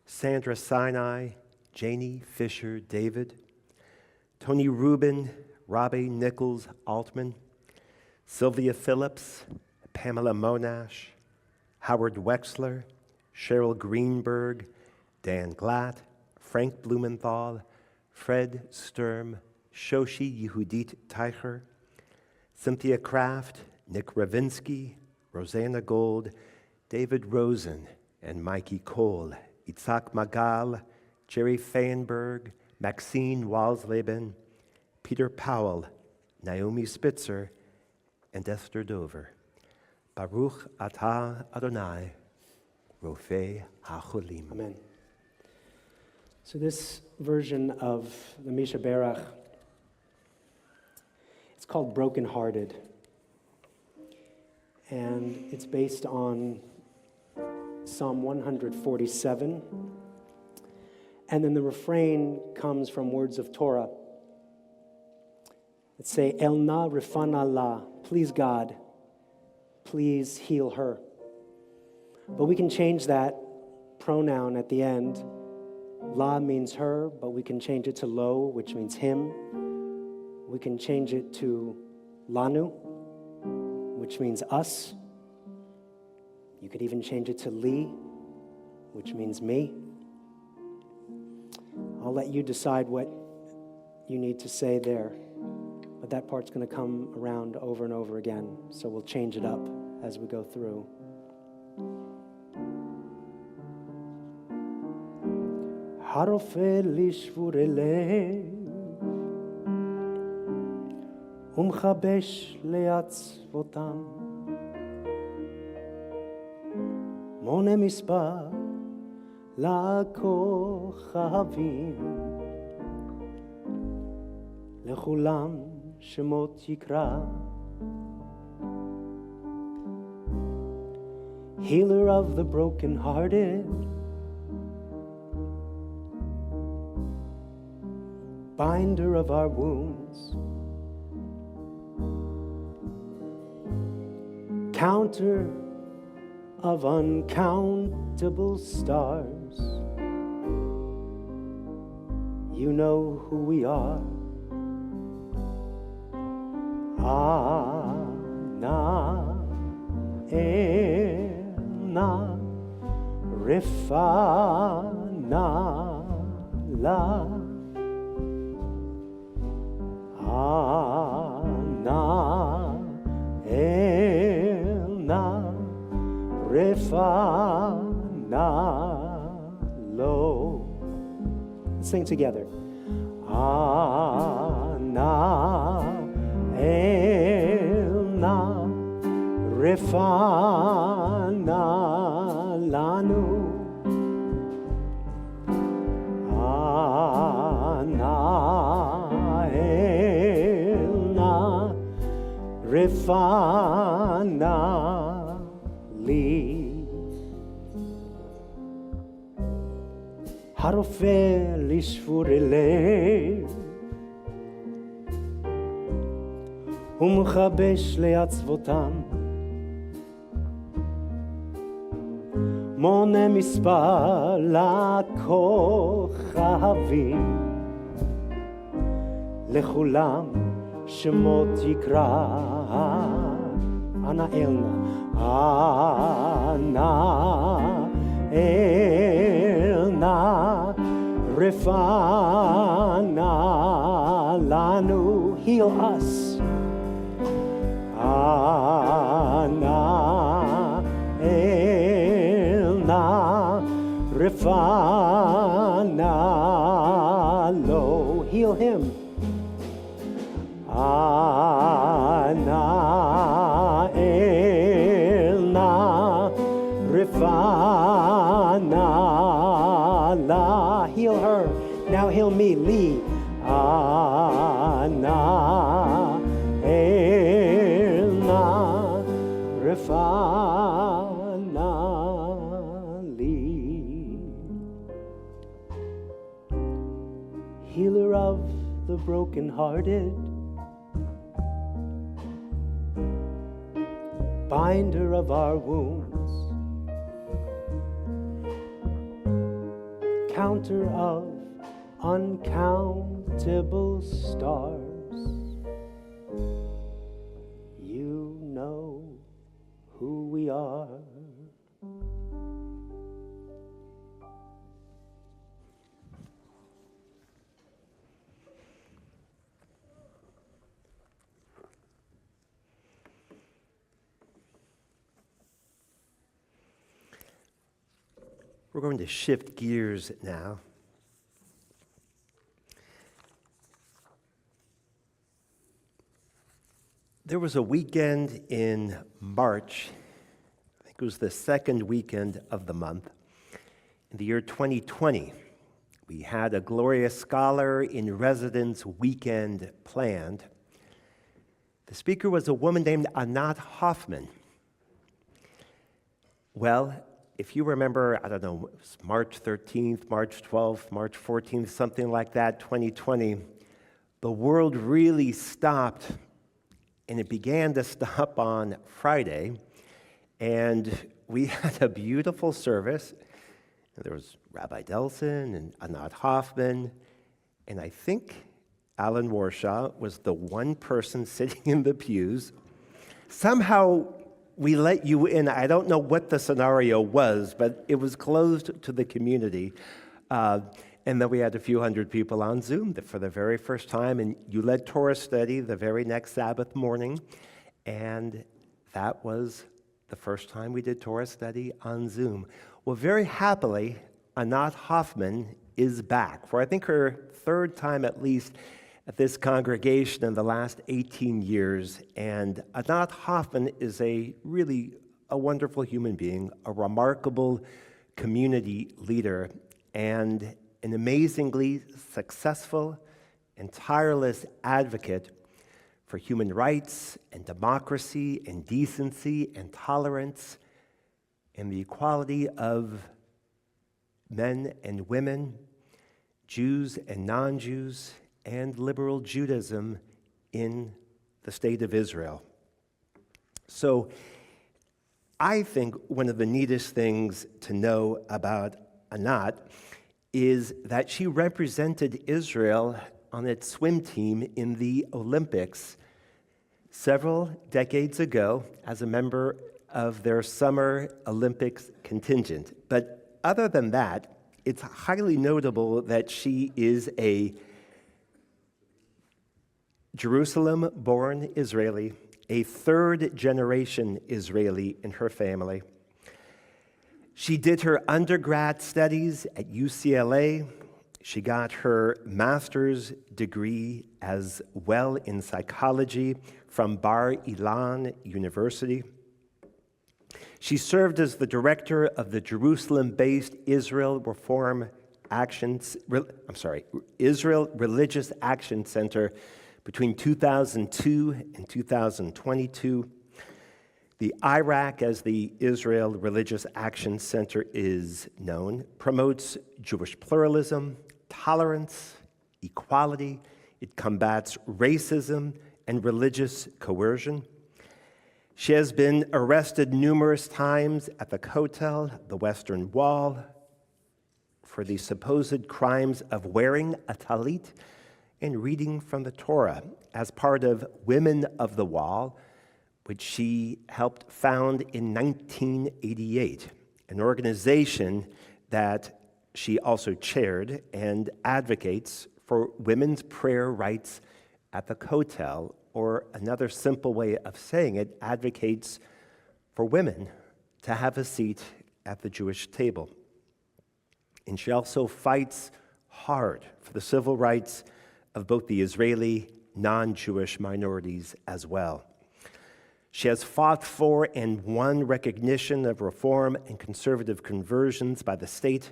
Sandra Sinai, Janie Fisher David, Tony Rubin, Robbie Nichols Altman, Sylvia Phillips, Pamela Monash, Howard Wexler, Cheryl Greenberg, Dan Glatt, Frank Blumenthal, Fred Sturm, Shoshi Yehudit Teicher, Cynthia Kraft, Nick Ravinsky, Rosanna Gold, David Rosen, and Mikey Cole, Itzhak Magal, Jerry Feinberg, Maxine Walsleben, Peter Powell, Naomi Spitzer, and Esther Dover. Baruch atah Adonai, Rofei HaCholim. Amen. So this version of the Misha Berach called Brokenhearted. And it's based on Psalm 147. And then the refrain comes from words of Torah that say, El na rifan Allah, please God, please heal her. But we can change that pronoun at the end. La means her, but we can change it to lo, which means him. We can change it to lanu, which means us. You could even change it to li, which means me. I'll let you decide what you need to say there. But that part's going to come around over and over again, so we'll change it up as we go through. Harofeh lishvur elev umchabesh leatzvotam mone mispar לכוכבים, לכולם שמות יקרא. Healer of the brokenhearted, binder of our wounds, counter of uncountable stars. You know who we are. Ana, Ena, Rifana, La. Ana, Ena, Rifana, Lo. Let's sing together. Ana, Elna, Rifana, Lanu. Ana, Elna, Rifana, Li. Harofeh lishvur elev umchabesh leatzvotam mone mispar לכוכבים לכולם שמות יקרא. אנא אלנה, אנא אלנה, רפאנה לנו. Heal us. Ana, Elna, Rifana, Lo. Heal him. Ana, Elna, Rifana, La. Heal her. Now heal me. Li. Ana, Elna, Rifana, Li. Healer of the brokenhearted, binder of our wounds, counter of uncountable stars. You know who we are. We're going to shift gears now. There was a weekend in March, I think it was the second weekend of the month, in the year 2020. We had a Glorious Scholar in Residence weekend planned. The speaker was a woman named Anat Hoffman. Well, if you remember, I don't know, it was March 13th, March 12th, March 14th, something like that, 2020, the world really stopped, and it began to stop on Friday. And we had a beautiful service. There was Rabbi Delson and Anat Hoffman, and I think Alan Warshaw was the one person sitting in the pews. Somehow we let you in. I don't know what the scenario was, but it was closed to the community. And then we had a few hundred people on Zoom for the very first time, and you led Torah study the very next Sabbath morning, and that was the first time we did Torah study on Zoom. Well, very happily, Anat Hoffman is back for, I think, her third time at least at this congregation in the last 18 years. And Anat Hoffman is really a wonderful human being, a remarkable community leader, and an amazingly successful and tireless advocate for human rights and democracy and decency and tolerance and the equality of men and women, Jews and non-Jews, and liberal Judaism in the state of Israel. So I think one of the neatest things to know about Anat is that she represented Israel on its swim team in the Olympics several decades ago as a member of their Summer Olympics contingent. But other than that, it's highly notable that she is a Jerusalem-born Israeli, a third-generation Israeli in her family. She did her undergrad studies at UCLA. She got her master's degree as well in psychology from Bar Ilan University. She served as the director of the Jerusalem-based Israel Religious Action Center between 2002 and 2022. The IRAC, as the Israel Religious Action Center is known, promotes Jewish pluralism, tolerance, equality. It combats racism and religious coercion. She has been arrested numerous times at the Kotel, the Western Wall, for the supposed crimes of wearing a talit and reading from the Torah as part of Women of the Wall, which she helped found in 1988, an organization that she also chaired and advocates for women's prayer rights at the Kotel, or another simple way of saying it, advocates for women to have a seat at the Jewish table. And she also fights hard for the civil rights of both the Israeli non-Jewish minorities as well. She has fought for and won recognition of reform and conservative conversions by the state,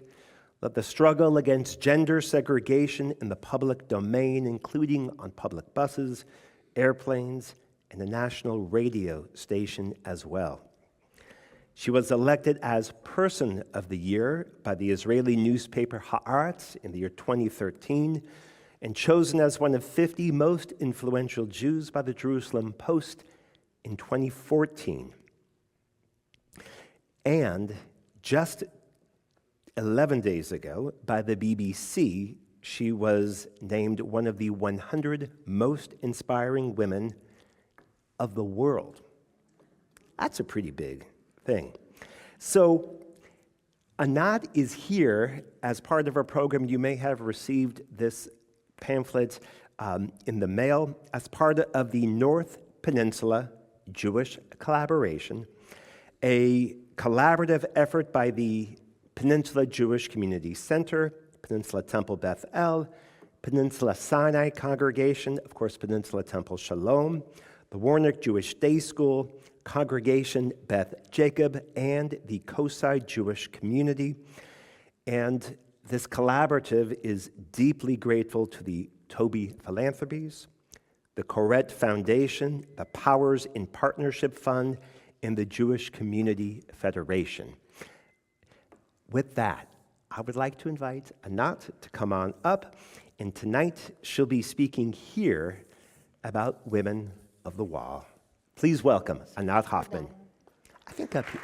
led the struggle against gender segregation in the public domain, including on public buses, airplanes, and a national radio station as well. She was elected as Person of the Year by the Israeli newspaper Haaretz in the year 2013, and chosen as one of 50 most influential Jews by the Jerusalem Post in 2014. And just 11 days ago, by the BBC, she was named one of the 100 most inspiring women of the world. That's a pretty big thing. So Anat is here as part of our program. You may have received this pamphlet in the mail as part of the North Peninsula Jewish Collaboration, a collaborative effort by the Peninsula Jewish Community Center, Peninsula Temple Beth El, Peninsula Sinai Congregation, of course, Peninsula Temple Shalom, the Warnock Jewish Day School, Congregation Beth Jacob, and the Kosai Jewish Community. And this collaborative is deeply grateful to the Toby Philanthropies, the Koret Foundation, the Powers in Partnership Fund, and the Jewish Community Federation. With that, I would like to invite Anat to come on up, and tonight she'll be speaking here about Women of the Wall. Please welcome Anat Hoffman. I think up here.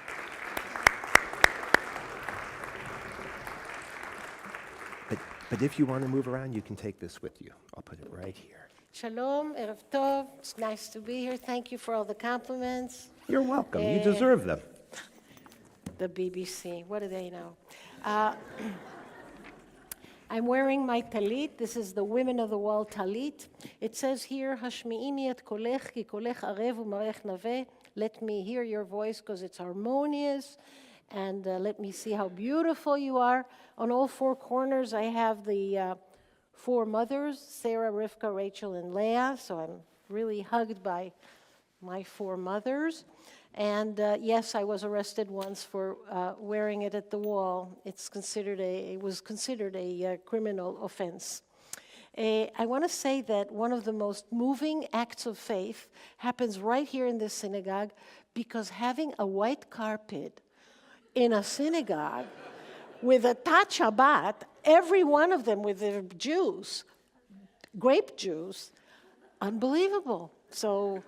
But if you want to move around, you can take this with you. I'll put it right here. Shalom, Erev Tov. It's nice to be here. Thank you for all the compliments. You're welcome. You deserve them. The BBC, what do they know? I'm wearing my talit. This is the Women of the Wall talit. It says here, Hashmi'ini et kolech, ki kolech arev u'marech naveh. Let me hear your voice because it's harmonious. And let me see how beautiful you are. On all four corners, I have the four mothers, Sarah, Rivka, Rachel, and Leah. So I'm really hugged by my four mothers. And yes, I was arrested once for wearing it at the wall. It was considered a criminal offense. I want to say that one of the most moving acts of faith happens right here in this synagogue, because having a white carpet in a synagogue with a Tat Shabbat, every one of them with their Jews, grape Jews, unbelievable. So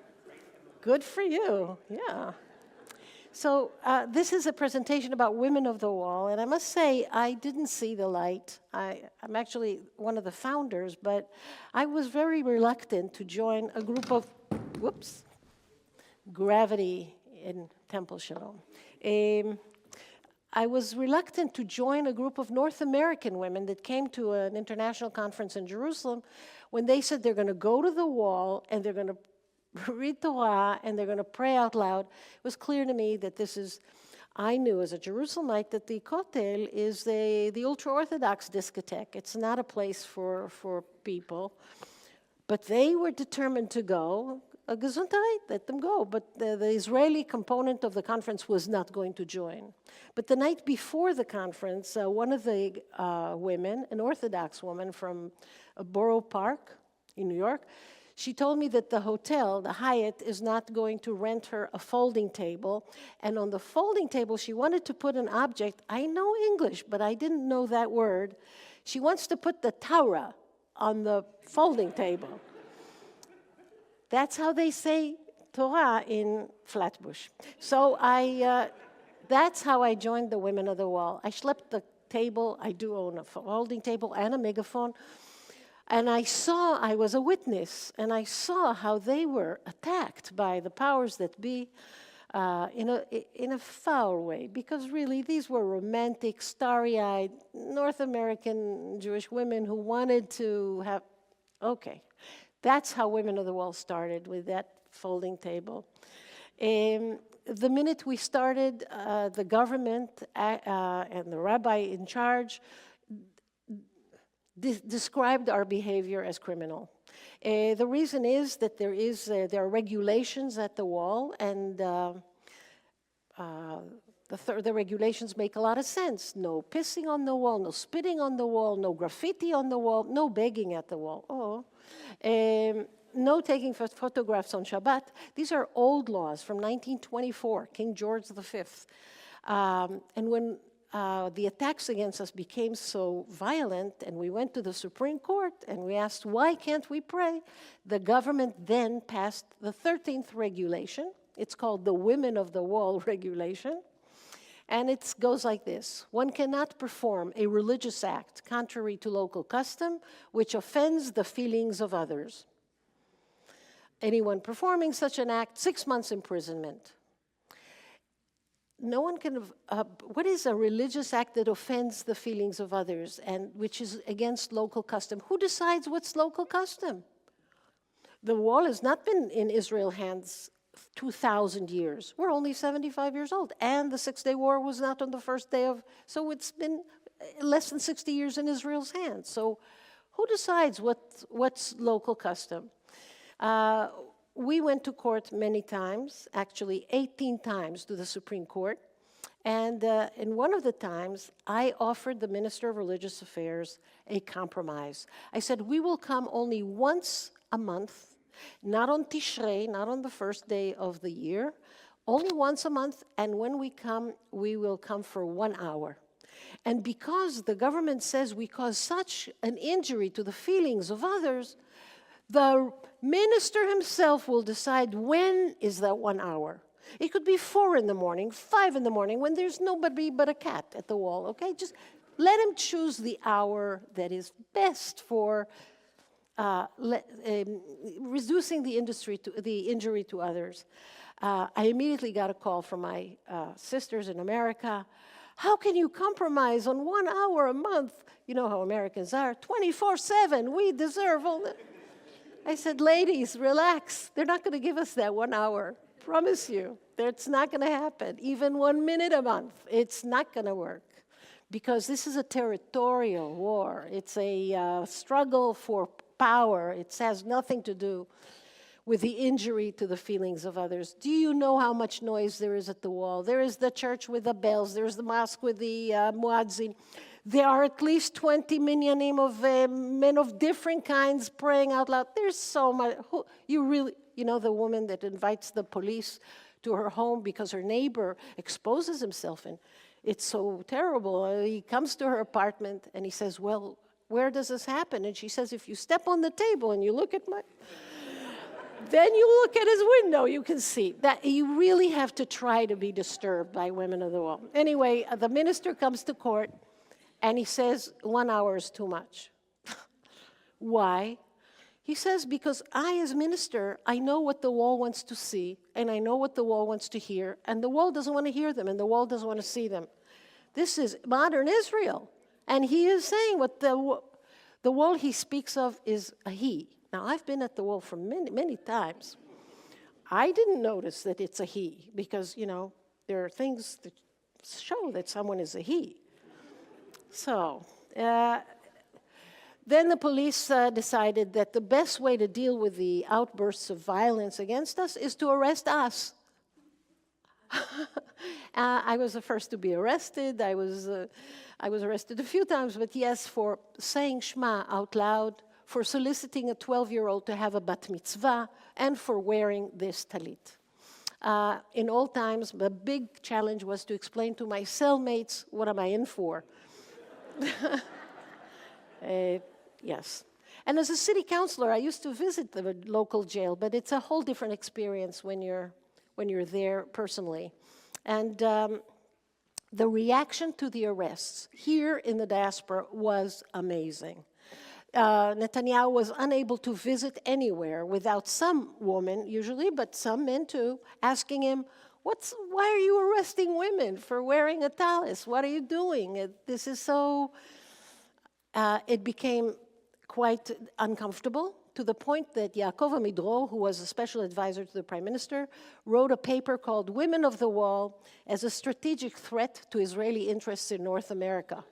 good for you, yeah. So this is a presentation about Women of the Wall, and I must say, I didn't see the light. I'm actually one of the founders, but I was very reluctant to join a group of, gravity in Temple Shalom. I was reluctant to join a group of North American women that came to an international conference in Jerusalem when they said they're going to go to the wall and they're going to read Torah and they're going to pray out loud. It was clear to me that I knew as a Jerusalemite that the Kotel is the ultra-Orthodox discotheque. It's not a place for people. But they were determined to go. Gesundheit, let them go. But the Israeli component of the conference was not going to join. But the night before the conference, one of the women, an Orthodox woman from Borough Park in New York, she told me that the hotel, the Hyatt, is not going to rent her a folding table. And on the folding table, she wanted to put an object. I know English, but I didn't know that word. She wants to put the Torah on the folding table. That's how they say Torah in Flatbush. So that's how I joined the Women of the Wall. I schlepped the table. I do own a folding table and a megaphone. And I was a witness, and I saw how they were attacked by the powers that be in a foul way, because really these were romantic, starry-eyed North American Jewish women who wanted to have, okay. That's how Women of the Wall started, with that folding table. The minute we started, the government and the rabbi in charge described our behavior as criminal. The reason is that there are regulations at the wall, and the regulations make a lot of sense. No pissing on the wall, no spitting on the wall, no graffiti on the wall, no begging at the wall. No taking photographs on Shabbat. These are old laws from 1924, King George V. And when the attacks against us became so violent, and we went to the Supreme Court and we asked, why can't we pray? The government then passed the 13th regulation. It's called the Women of the Wall regulation. And it goes like this: one cannot perform a religious act contrary to local custom which offends the feelings of others. Anyone performing such an act, 6 months imprisonment. No one can, what is a religious act that offends the feelings of others and which is against local custom? Who decides what's local custom? The wall has not been in Israel's hands 2,000 years. We're only 75 years old. And the Six-Day War was not on the first day so it's been less than 60 years in Israel's hands. So who decides what's local custom? We went to court many times, actually 18 times to the Supreme Court. And in one of the times, I offered the Minister of Religious Affairs a compromise. I said, we will come only once a month, not on Tishrei, not on the first day of the year, only once a month, and when we come, we will come for 1 hour. And because the government says we cause such an injury to the feelings of others, the minister himself will decide when is that 1 hour. It could be 4 in the morning, 5 in the morning, when there's nobody but a cat at the wall, okay? Just let him choose the hour that is best for reducing the injury to others. I immediately got a call from my sisters in America. How can you compromise on 1 hour a month? You know how Americans are, 24/7, we deserve all that. I said, ladies, relax. They're not going to give us that 1 hour. Promise you. It's not going to happen. Even 1 minute a month, it's not going to work. Because this is a territorial war. It's a struggle for power. It has nothing to do with the injury to the feelings of others. Do you know how much noise there is at the wall? There is the church with the bells. There's the mosque with the muazzin. There are at least 20 minyanim of men of different kinds praying out loud. There's so much. You know the woman that invites the police to her home because her neighbor exposes himself, and it's so terrible. He comes to her apartment and he says, well, where does this happen? And she says, if you step on the table and you look at my... Then you look at his window, you can see that you really have to try to be disturbed by women of the wall. Anyway, the minister comes to court and he says 1 hour is too much. Why? He says, because I, as minister, I know what the wall wants to see, and I know what the wall wants to hear, and the wall doesn't want to hear them, and the wall doesn't want to see them. This is modern Israel. And he is saying what the wall he speaks of is a he. Now, I've been at the wall for many, many times. I didn't notice that it's a he, because, you know, there are things that show that someone is a he. So, then the police decided that the best way to deal with the outbursts of violence against us is to arrest us. I was the first to be arrested. I was arrested a few times, but yes, for saying Shema out loud, for soliciting a 12-year-old to have a bat mitzvah, and for wearing this talit. In old times, the big challenge was to explain to my cellmates, what am I in for? Yes. And as a city councilor, I used to visit the local jail, but it's a whole different experience when you're there personally. And the reaction to the arrests here in the diaspora was amazing. Netanyahu was unable to visit anywhere without some woman, usually, but some men too, asking him, why are you arresting women for wearing a talis? What are you doing? This is so... it became quite uncomfortable, to the point that Yaakov Amidro, who was a special advisor to the prime minister, wrote a paper called Women of the Wall as a strategic threat to Israeli interests in North America.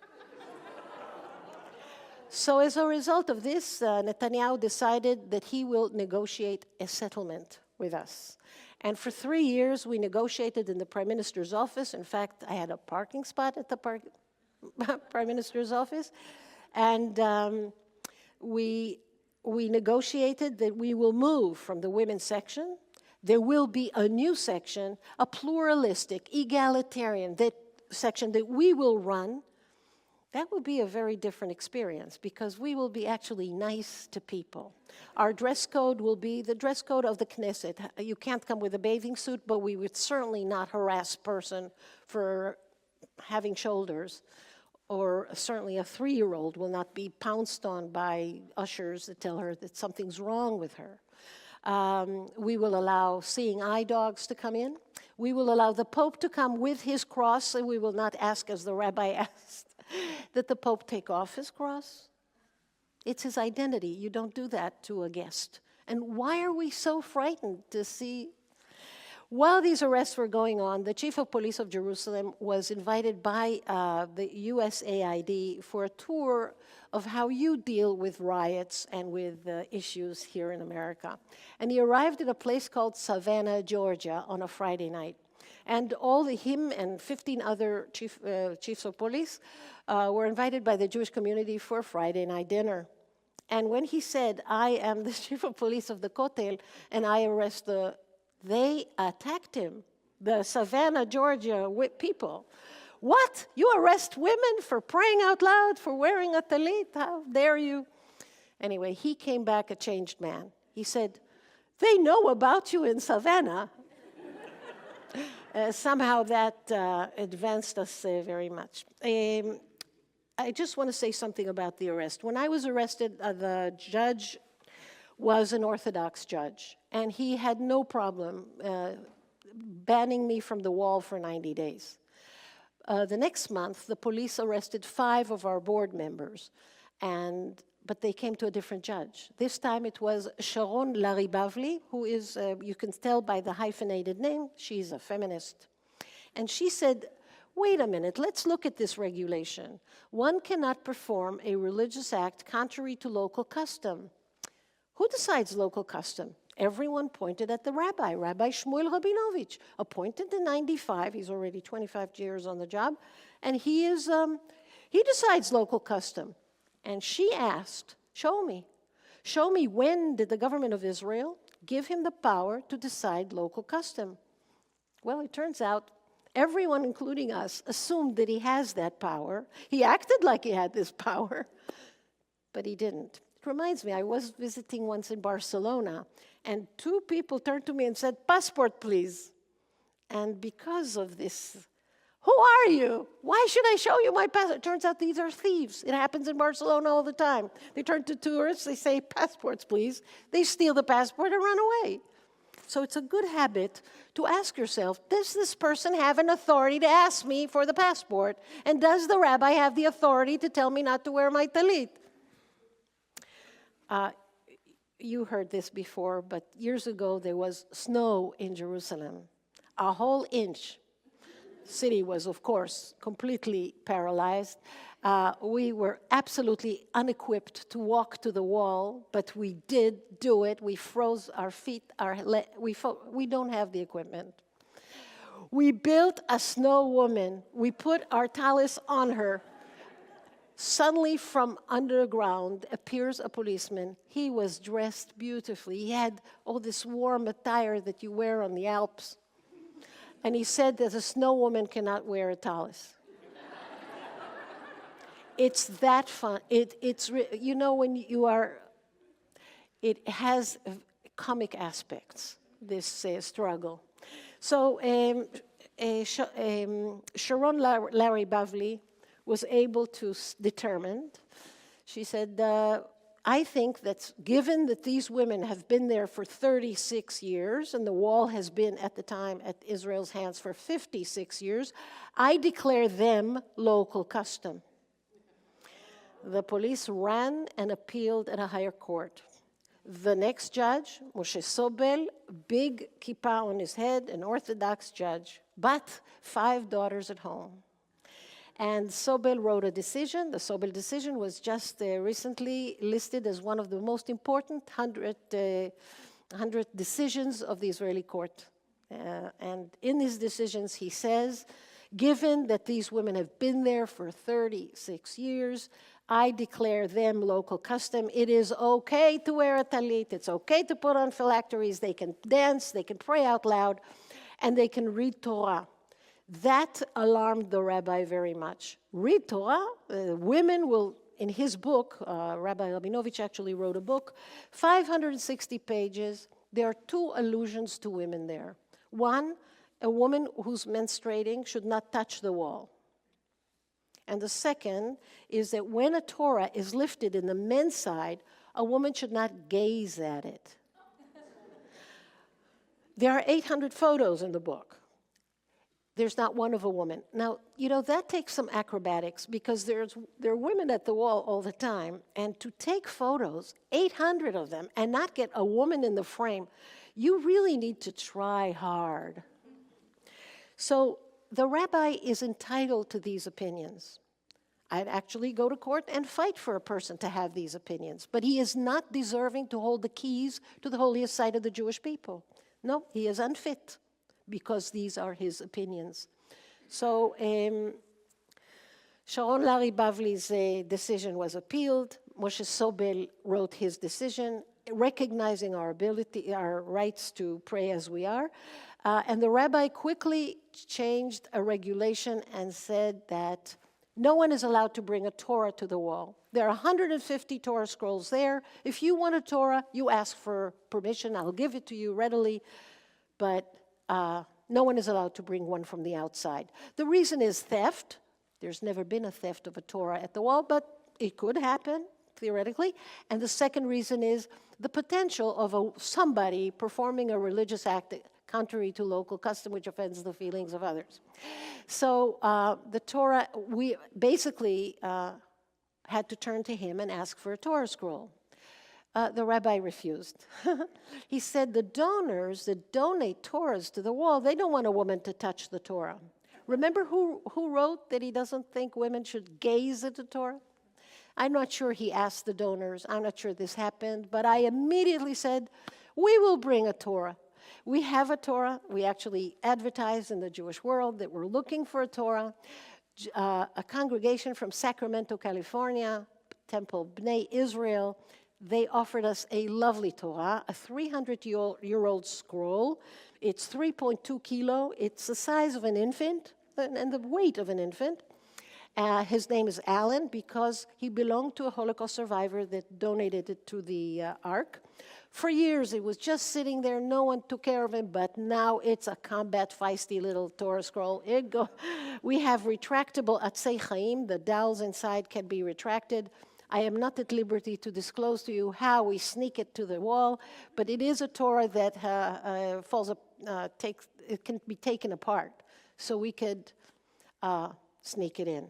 So as a result of this, Netanyahu decided that he will negotiate a settlement with us. And for 3 years, we negotiated in the prime minister's office. In fact, I had a parking spot at the prime minister's office. And we negotiated that we will move from the women's section. There will be a new section, a pluralistic, egalitarian section that we will run. That will be a very different experience, because we will be actually nice to people. Our dress code will be the dress code of the Knesset. You can't come with a bathing suit, but we would certainly not harass a person for having shoulders. Or certainly a 3-year-old will not be pounced on by ushers that tell her that something's wrong with her. We will allow seeing eye dogs to come in. We will allow the Pope to come with his cross, and we will not ask, as the rabbi asked, that the Pope take off his cross. It's his identity. You don't do that to a guest. And why are we so frightened to see? While these arrests were going on, the chief of police of Jerusalem was invited by the USAID for a tour of how you deal with riots and with issues here in America. And he arrived at a place called Savannah, Georgia, on a Friday night. And him and 15 other chiefs of police were invited by the Jewish community for a Friday night dinner. And when he said, I am the chief of police of the Kotel, and I arrest they attacked him, the Savannah, Georgia people. What? You arrest women for praying out loud, for wearing a talit? How dare you? Anyway, he came back a changed man. He said, they know about you in Savannah. Somehow that advanced us very much. I just want to say something about the arrest. When I was arrested, the judge was an Orthodox judge, and he had no problem banning me from the wall for 90 days. The next month, the police arrested 5 of our board members, but they came to a different judge. This time it was Sharon Larry-Bavli, who is, you can tell by the hyphenated name, she's a feminist. And she said, wait a minute, let's look at this regulation. One cannot perform a religious act contrary to local custom. Who decides local custom? Everyone pointed at the rabbi, Rabbi Shmuel Rabinovich, appointed in 95. He's already 25 years on the job, and he decides local custom. And she asked, show me when did the government of Israel give him the power to decide local custom? Well, it turns out everyone, including us, assumed that he has that power. He acted like he had this power, but he didn't. It reminds me, I was visiting once in Barcelona, and 2 people turned to me and said, passport, please. And because of this, who are you? Why should I show you my passport? It turns out these are thieves. It happens in Barcelona all the time. They turn to tourists, they say, passports, please. They steal the passport and run away. So it's a good habit to ask yourself, does this person have an authority to ask me for the passport? And does the rabbi have the authority to tell me not to wear my talit? You heard this before, but years ago there was snow in Jerusalem, a whole inch. The city was, of course, completely paralyzed. We were absolutely unequipped to walk to the wall, but we did do it. We froze our feet. We don't have the equipment. We built a snow woman. We put our talis on her. Suddenly, from underground appears a policeman. He was dressed beautifully. He had all this warm attire that you wear on the Alps. And he said that a snow woman cannot wear a talis. It's that fun. You know, when you are, it has comic aspects, this struggle. So Sharon Larry-Bavli was able to determine, she said, I think that given that these women have been there for 36 years, and the wall has been at the time at Israel's hands for 56 years, I declare them local custom. The police ran and appealed at a higher court. The next judge, Moshe Sobel, big kippah on his head, an Orthodox judge, but 5 daughters at home. And Sobel wrote a decision. The Sobel decision was just recently listed as one of the most important 100 decisions of the Israeli court. And in his decisions, he says, given that these women have been there for 36 years, I declare them local custom. It is okay to wear a talit. It's okay to put on phylacteries. They can dance. They can pray out loud. And they can read Torah. That alarmed the rabbi very much. Read Torah. Women will, in his book, Rabbi Rabinovich actually wrote a book, 560 pages. There are 2 allusions to women there. One, a woman who's menstruating should not touch the wall. And the second is that when a Torah is lifted in the men's side, a woman should not gaze at it. There are 800 photos in the book. There's not one of a woman. Now, you know, that takes some acrobatics because there are women at the wall all the time, and to take photos, 800 of them, and not get a woman in the frame, you really need to try hard. So the rabbi is entitled to these opinions. I'd actually go to court and fight for a person to have these opinions, but he is not deserving to hold the keys to the holiest site of the Jewish people. No, he is unfit, because these are his opinions. So Sharon Larry Bavli's decision was appealed. Moshe Sobel wrote his decision, recognizing our ability, our rights to pray as we are. And the rabbi quickly changed a regulation and said that no one is allowed to bring a Torah to the wall. There are 150 Torah scrolls there. If you want a Torah, you ask for permission. I'll give it to you readily. But no one is allowed to bring one from the outside. The reason is theft. There's never been a theft of a Torah at the wall, but it could happen, theoretically. And the second reason is the potential of somebody performing a religious act contrary to local custom, which offends the feelings of others. So the Torah, we basically had to turn to him and ask for a Torah scroll. The rabbi refused. He said the donors that donate Torahs to the wall, they don't want a woman to touch the Torah. Remember who wrote that he doesn't think women should gaze at the Torah? I'm not sure he asked the donors. I'm not sure this happened, but I immediately said, we will bring a Torah. We have a Torah. We actually advertised in the Jewish world that we're looking for a Torah. A congregation from Sacramento, California, Temple Bnei Israel, they offered us a lovely Torah, a 300-year-old scroll. It's 3.2 kilo. It's the size of an infant and the weight of an infant. His name is Alan because he belonged to a Holocaust survivor that donated it to the Ark. For years, it was just sitting there. No one took care of him, but now it's a combat, feisty little Torah scroll. We have retractable Atzei Chaim. The dowels inside can be retracted. I am not at liberty to disclose to you how we sneak it to the wall, but it is a Torah that it can be taken apart, so we could sneak it in.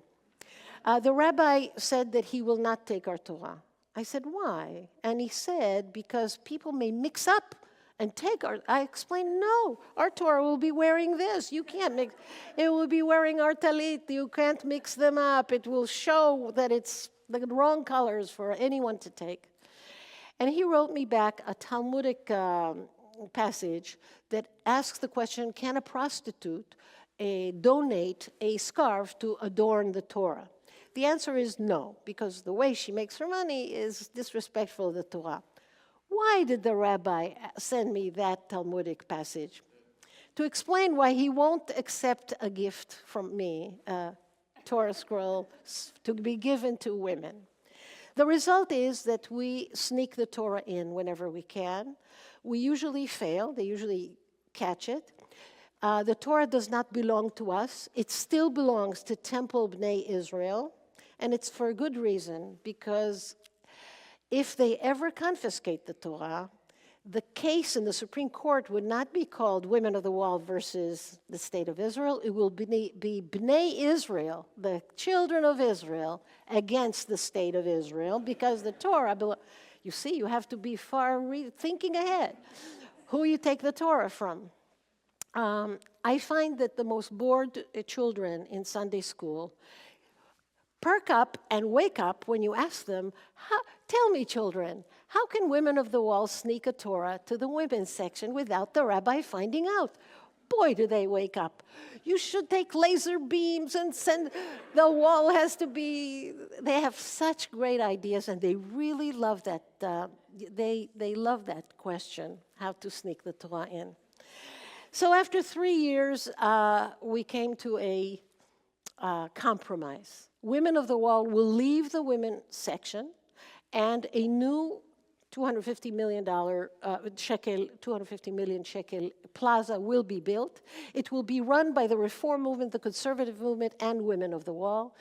The rabbi said that he will not take our Torah. I said, why? And he said, because people may mix up and take our, I explained, no, our Torah will be wearing this. You can't mix, it will be wearing our talit. You can't mix them up. It will show that it's the wrong colors for anyone to take. And he wrote me back a Talmudic passage that asks the question, can a prostitute donate a scarf to adorn the Torah? The answer is no, because the way she makes her money is disrespectful of the Torah. Why did the rabbi send me that Talmudic passage? To explain why he won't accept a gift from me, a Torah scroll, to be given to women. The result is that we sneak the Torah in whenever we can. We usually fail. They usually catch it. The Torah does not belong to us. It still belongs to Temple Bnei Israel. And it's for a good reason, because if they ever confiscate the Torah, the case in the Supreme Court would not be called Women of the Wall versus the State of Israel. It will be Bnei Israel, the children of Israel, against the State of Israel, because the Torah, you see, you have to be thinking ahead. Who you take the Torah from. I find that the most bored children in Sunday school perk up and wake up when you ask them, tell me, children, how can Women of the Wall sneak a Torah to the women's section without the rabbi finding out? Boy, do they wake up. You should take laser beams and send, the wall has to be, they have such great ideas, and they really love that, they love that question, how to sneak the Torah in. So after 3 years, we came to a compromise. Women of the Wall will leave the women's section, and a new $250 million shekel plaza will be built. It will be run by the Reform Movement, the Conservative Movement, and Women of the Wall,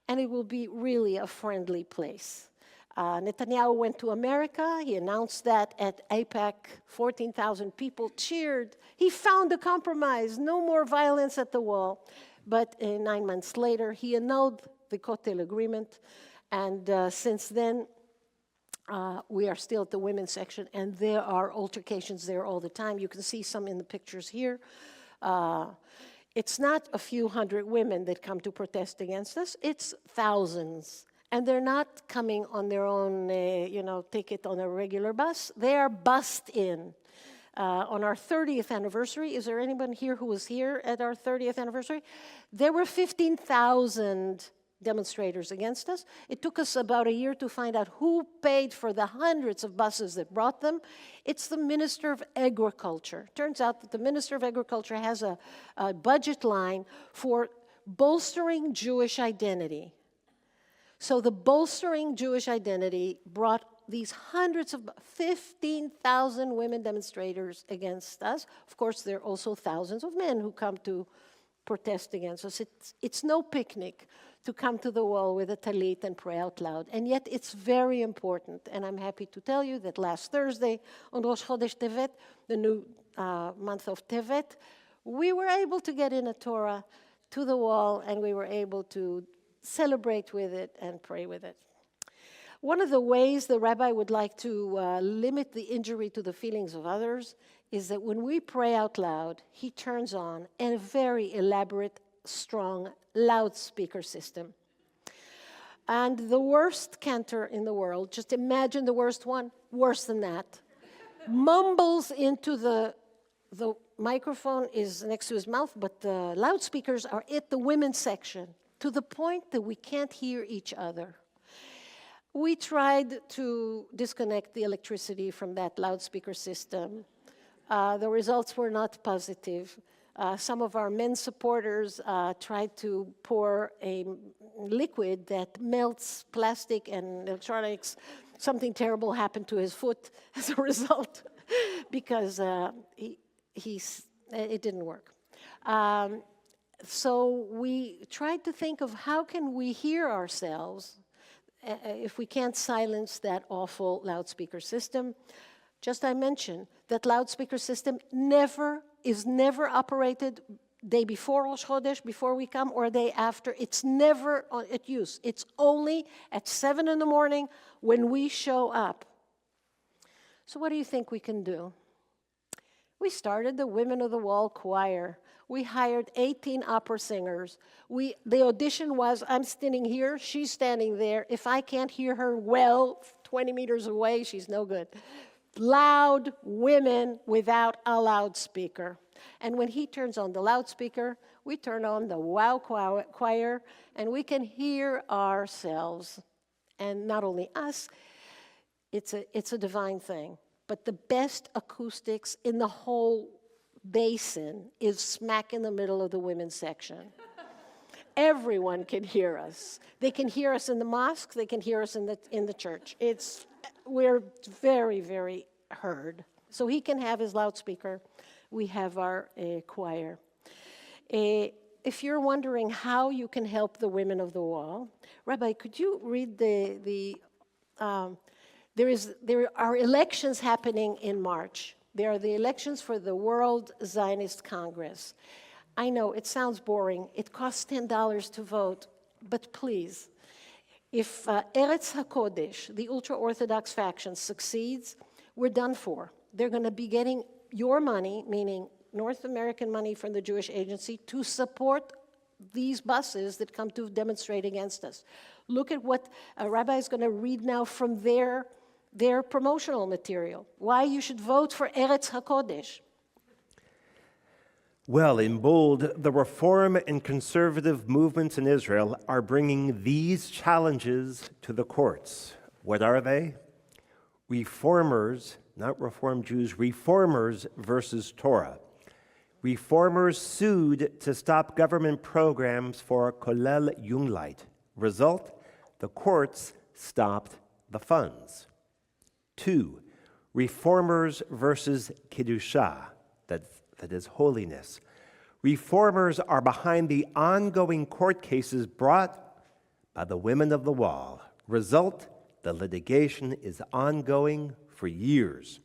and it will be really a friendly place. Netanyahu went to America. He announced that at AIPAC. 14,000 people cheered. He found a compromise, no more violence at the wall. But 9 months later, he annulled the Kotel agreement, and since then, we are still at the women's section, and there are altercations there all the time. You can see some in the pictures here. It's not a few hundred women that come to protest against us, it's thousands. And they're not coming on their own, ticket on a regular bus. They are bussed in. On our 30th anniversary, is there anyone here who was here at our 30th anniversary? There were 15,000 demonstrators against us. It took us about a year to find out who paid for the hundreds of buses that brought them. It's the Minister of Agriculture. Turns out that the Minister of Agriculture has a budget line for bolstering Jewish identity. So the bolstering Jewish identity brought these hundreds of 15,000 women demonstrators against us. Of course, there are also thousands of men who come to protest against us. It's no picnic to come to the wall with a talit and pray out loud. And yet it's very important. And I'm happy to tell you that last Thursday, on Rosh Chodesh Tevet, the new month of Tevet, we were able to get in a Torah to the wall, and we were able to celebrate with it and pray with it. One of the ways the rabbi would like to limit the injury to the feelings of others is that when we pray out loud, he turns on a very elaborate, strong loudspeaker system. And the worst cantor in the world, just imagine the worst one, worse than that, mumbles into the microphone is next to his mouth, but the loudspeakers are at the women's section, to the point that we can't hear each other. We tried to disconnect the electricity from that loudspeaker system. The results were not positive. Some of our men supporters tried to pour a liquid that melts plastic and electronics. Something terrible happened to his foot as a result because it didn't work. So we tried to think of how can we hear ourselves if we can't silence that awful loudspeaker system. Just I mentioned that loudspeaker system is never operated day before Rosh Chodesh, before we come, or day after. It's never at use. It's only at 7 in the morning when we show up. So what do you think we can do? We started the Women of the Wall choir. We hired 18 opera singers. The audition was, I'm standing here, she's standing there. If I can't hear her well, 20 meters away, she's no good. Loud women without a loudspeaker. And when he turns on the loudspeaker, we turn on the wow choir, and we can hear ourselves. And not only us, it's a divine thing. But the best acoustics in the whole basin is smack in the middle of the women's section. Everyone can hear us. They can hear us in the mosque. They can hear us in the church. We're very, very heard. So he can have his loudspeaker. We have our choir. If you're wondering how you can help the Women of the Wall, Rabbi, could you read there are elections happening in March. There are the elections for the World Zionist Congress. I know, it sounds boring. It costs $10 to vote, but please, if Eretz HaKodesh, the ultra-Orthodox faction, succeeds, we're done for. They're going to be getting your money, meaning North American money from the Jewish Agency, to support these buses that come to demonstrate against us. Look at what a rabbi is going to read now from their promotional material. Why you should vote for Eretz HaKodesh. Well, in bold, the reform and conservative movements in Israel are bringing these challenges to the courts. What are they? Reformers, not Reform Jews, reformers versus Torah. Reformers sued to stop government programs for Kollel Jungleit. Result, the courts stopped the funds. 2, reformers versus Kiddusha, that is holiness. Reformers are behind the ongoing court cases brought by the Women of the Wall. Result, the litigation is ongoing for years.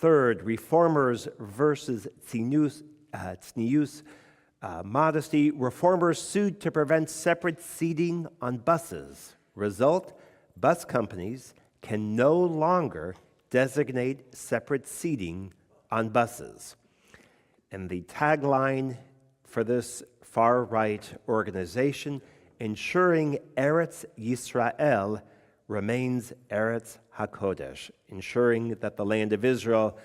3rd, reformers versus tznius, modesty. Reformers sued to prevent separate seating on buses. Result, bus companies can no longer designate separate seating on buses. And the tagline for this far-right organization, ensuring Eretz Yisrael remains Eretz HaKodesh, ensuring that the land of Israel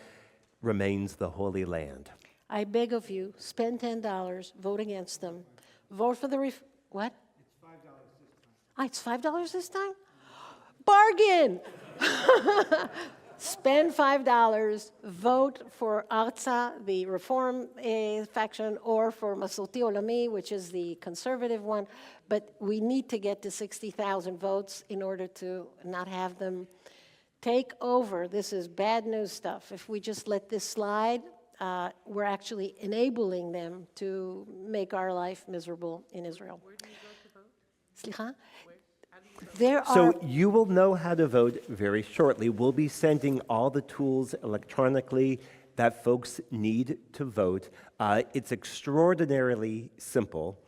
remains the Holy Land. I beg of you, spend $10, vote against them. Vote for the what? It's $5 It's $5 this time? Bargain! Spend $5, vote for Arza, the reform faction, or for Masorti Olami, which is the conservative one. But we need to get to 60,000 votes in order to not have them take over. This is bad news stuff. If we just let this slide, we're actually enabling them to make our life miserable in Israel. Where do you go to vote? So you will know how to vote very shortly. We'll be sending all the tools electronically that folks need to vote. It's extraordinarily simple,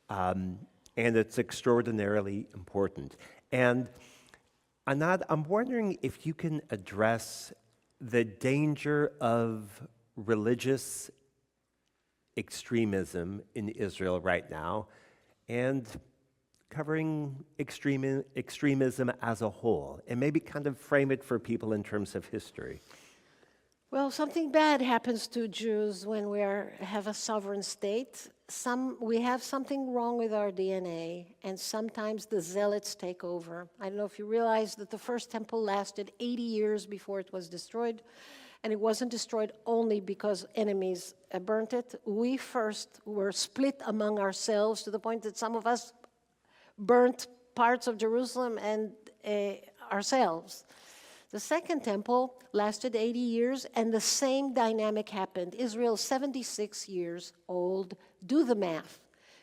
and it's extraordinarily important. And Anat, I'm wondering if you can address the danger of religious extremism in Israel right now, and covering extremism as a whole, and maybe kind of frame it for people in terms of history. Well, something bad happens to Jews when we have a sovereign state. We have something wrong with our DNA, and sometimes the zealots take over. I don't know if you realize that the first temple lasted 80 years before it was destroyed, and it wasn't destroyed only because enemies burnt it. We first were split among ourselves to the point that some of us burnt parts of Jerusalem and ourselves. The second temple lasted 80 years, and the same dynamic happened. Israel's 76 years old. Do the math.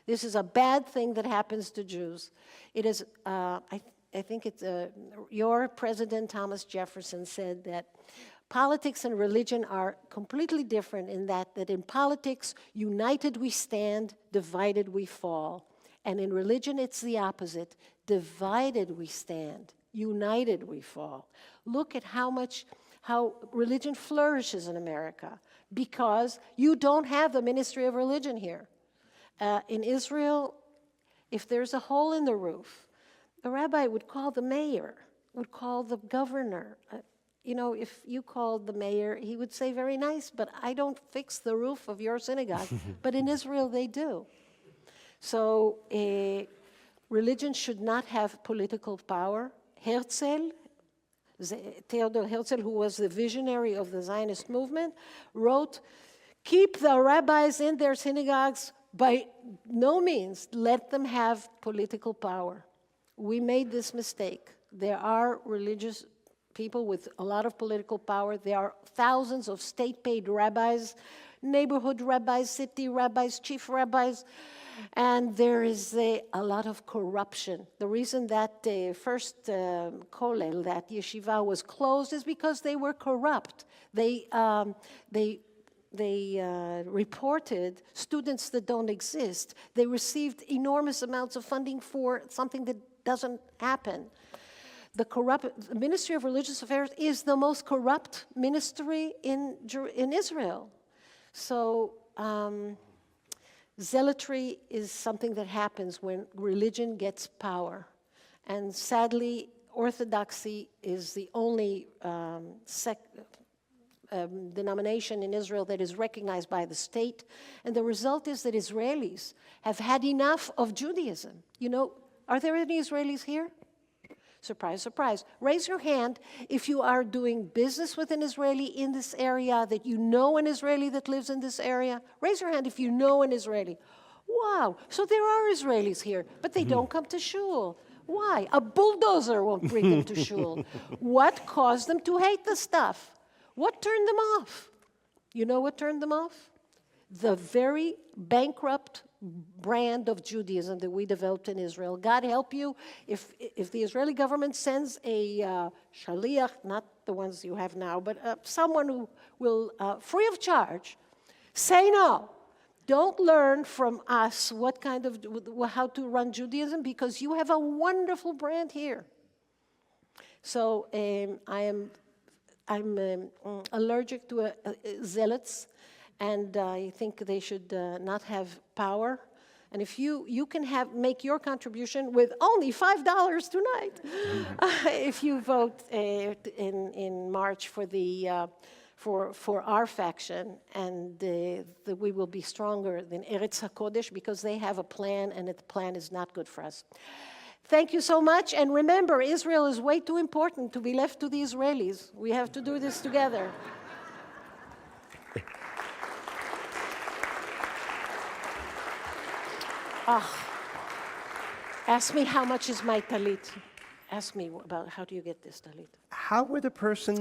This is a bad thing that happens to Jews. It is, I think it's, your president, Thomas Jefferson, said that politics and religion are completely different in that in politics, united we stand, divided we fall. And in religion, it's the opposite. Divided we stand, united we fall. Look at how religion flourishes in America, because you don't have the ministry of religion here. In Israel, if there's a hole in the roof, the rabbi would call the mayor, would call the governor. If you called the mayor, he would say, very nice, but I don't fix the roof of your synagogue. But in Israel, they do. So religion should not have political power. Theodor Herzl, who was the visionary of the Zionist movement, wrote, keep the rabbis in their synagogues, by no means let them have political power. We made this mistake. There are religious people with a lot of political power. There are thousands of state-paid rabbis, neighborhood rabbis, city rabbis, chief rabbis, and there is a lot of corruption. The reason that the first kollel, that yeshiva, was closed is because they were corrupt. They reported students that don't exist. They received enormous amounts of funding for something that doesn't happen. The Ministry of Religious Affairs is the most corrupt ministry in Israel. So zealotry is something that happens when religion gets power. And sadly, orthodoxy is the only denomination in Israel that is recognized by the state. And the result is that Israelis have had enough of Judaism. Are there any Israelis here? Surprise, surprise. Raise your hand if you are doing business with an Israeli in this area, that you know an Israeli that lives in this area. Raise your hand if you know an Israeli. Wow, so there are Israelis here, but they don't come to shul. Why? A bulldozer won't bring them to shul. What caused them to hate the stuff? What turned them off? You know what turned them off? The very bankrupt brand of Judaism that we developed in Israel. God help you if the Israeli government sends a shaliach, not the ones you have now, but someone who will, free of charge, say no. Don't learn from us how to run Judaism, because you have a wonderful brand here. So I'm allergic to zealots. And I think they should not have power. And if you can make your contribution with only $5 tonight, if you vote in March for our faction, and we will be stronger than Eretz HaKodesh, because they have a plan, and the plan is not good for us. thank you so much. And remember, Israel is way too important to be left to the Israelis. We have to do this together. Ask me how much is my talit. Ask me about how do you get this talit. How would a person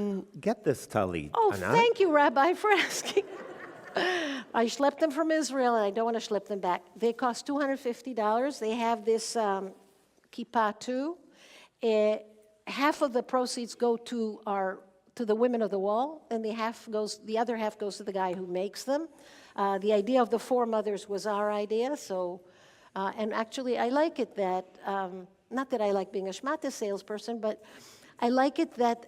get this talit? Oh, Anat? thank you, Rabbi, for asking. I schlepped them from Israel, and I don't want to schlepp them back. They cost $250. They have this kippah too. Half of the proceeds go to the women of the wall, and the other half goes to the guy who makes them. The idea of the four mothers was our idea, so. And actually, I like it that, not that I like being a shmata salesperson, but I like it that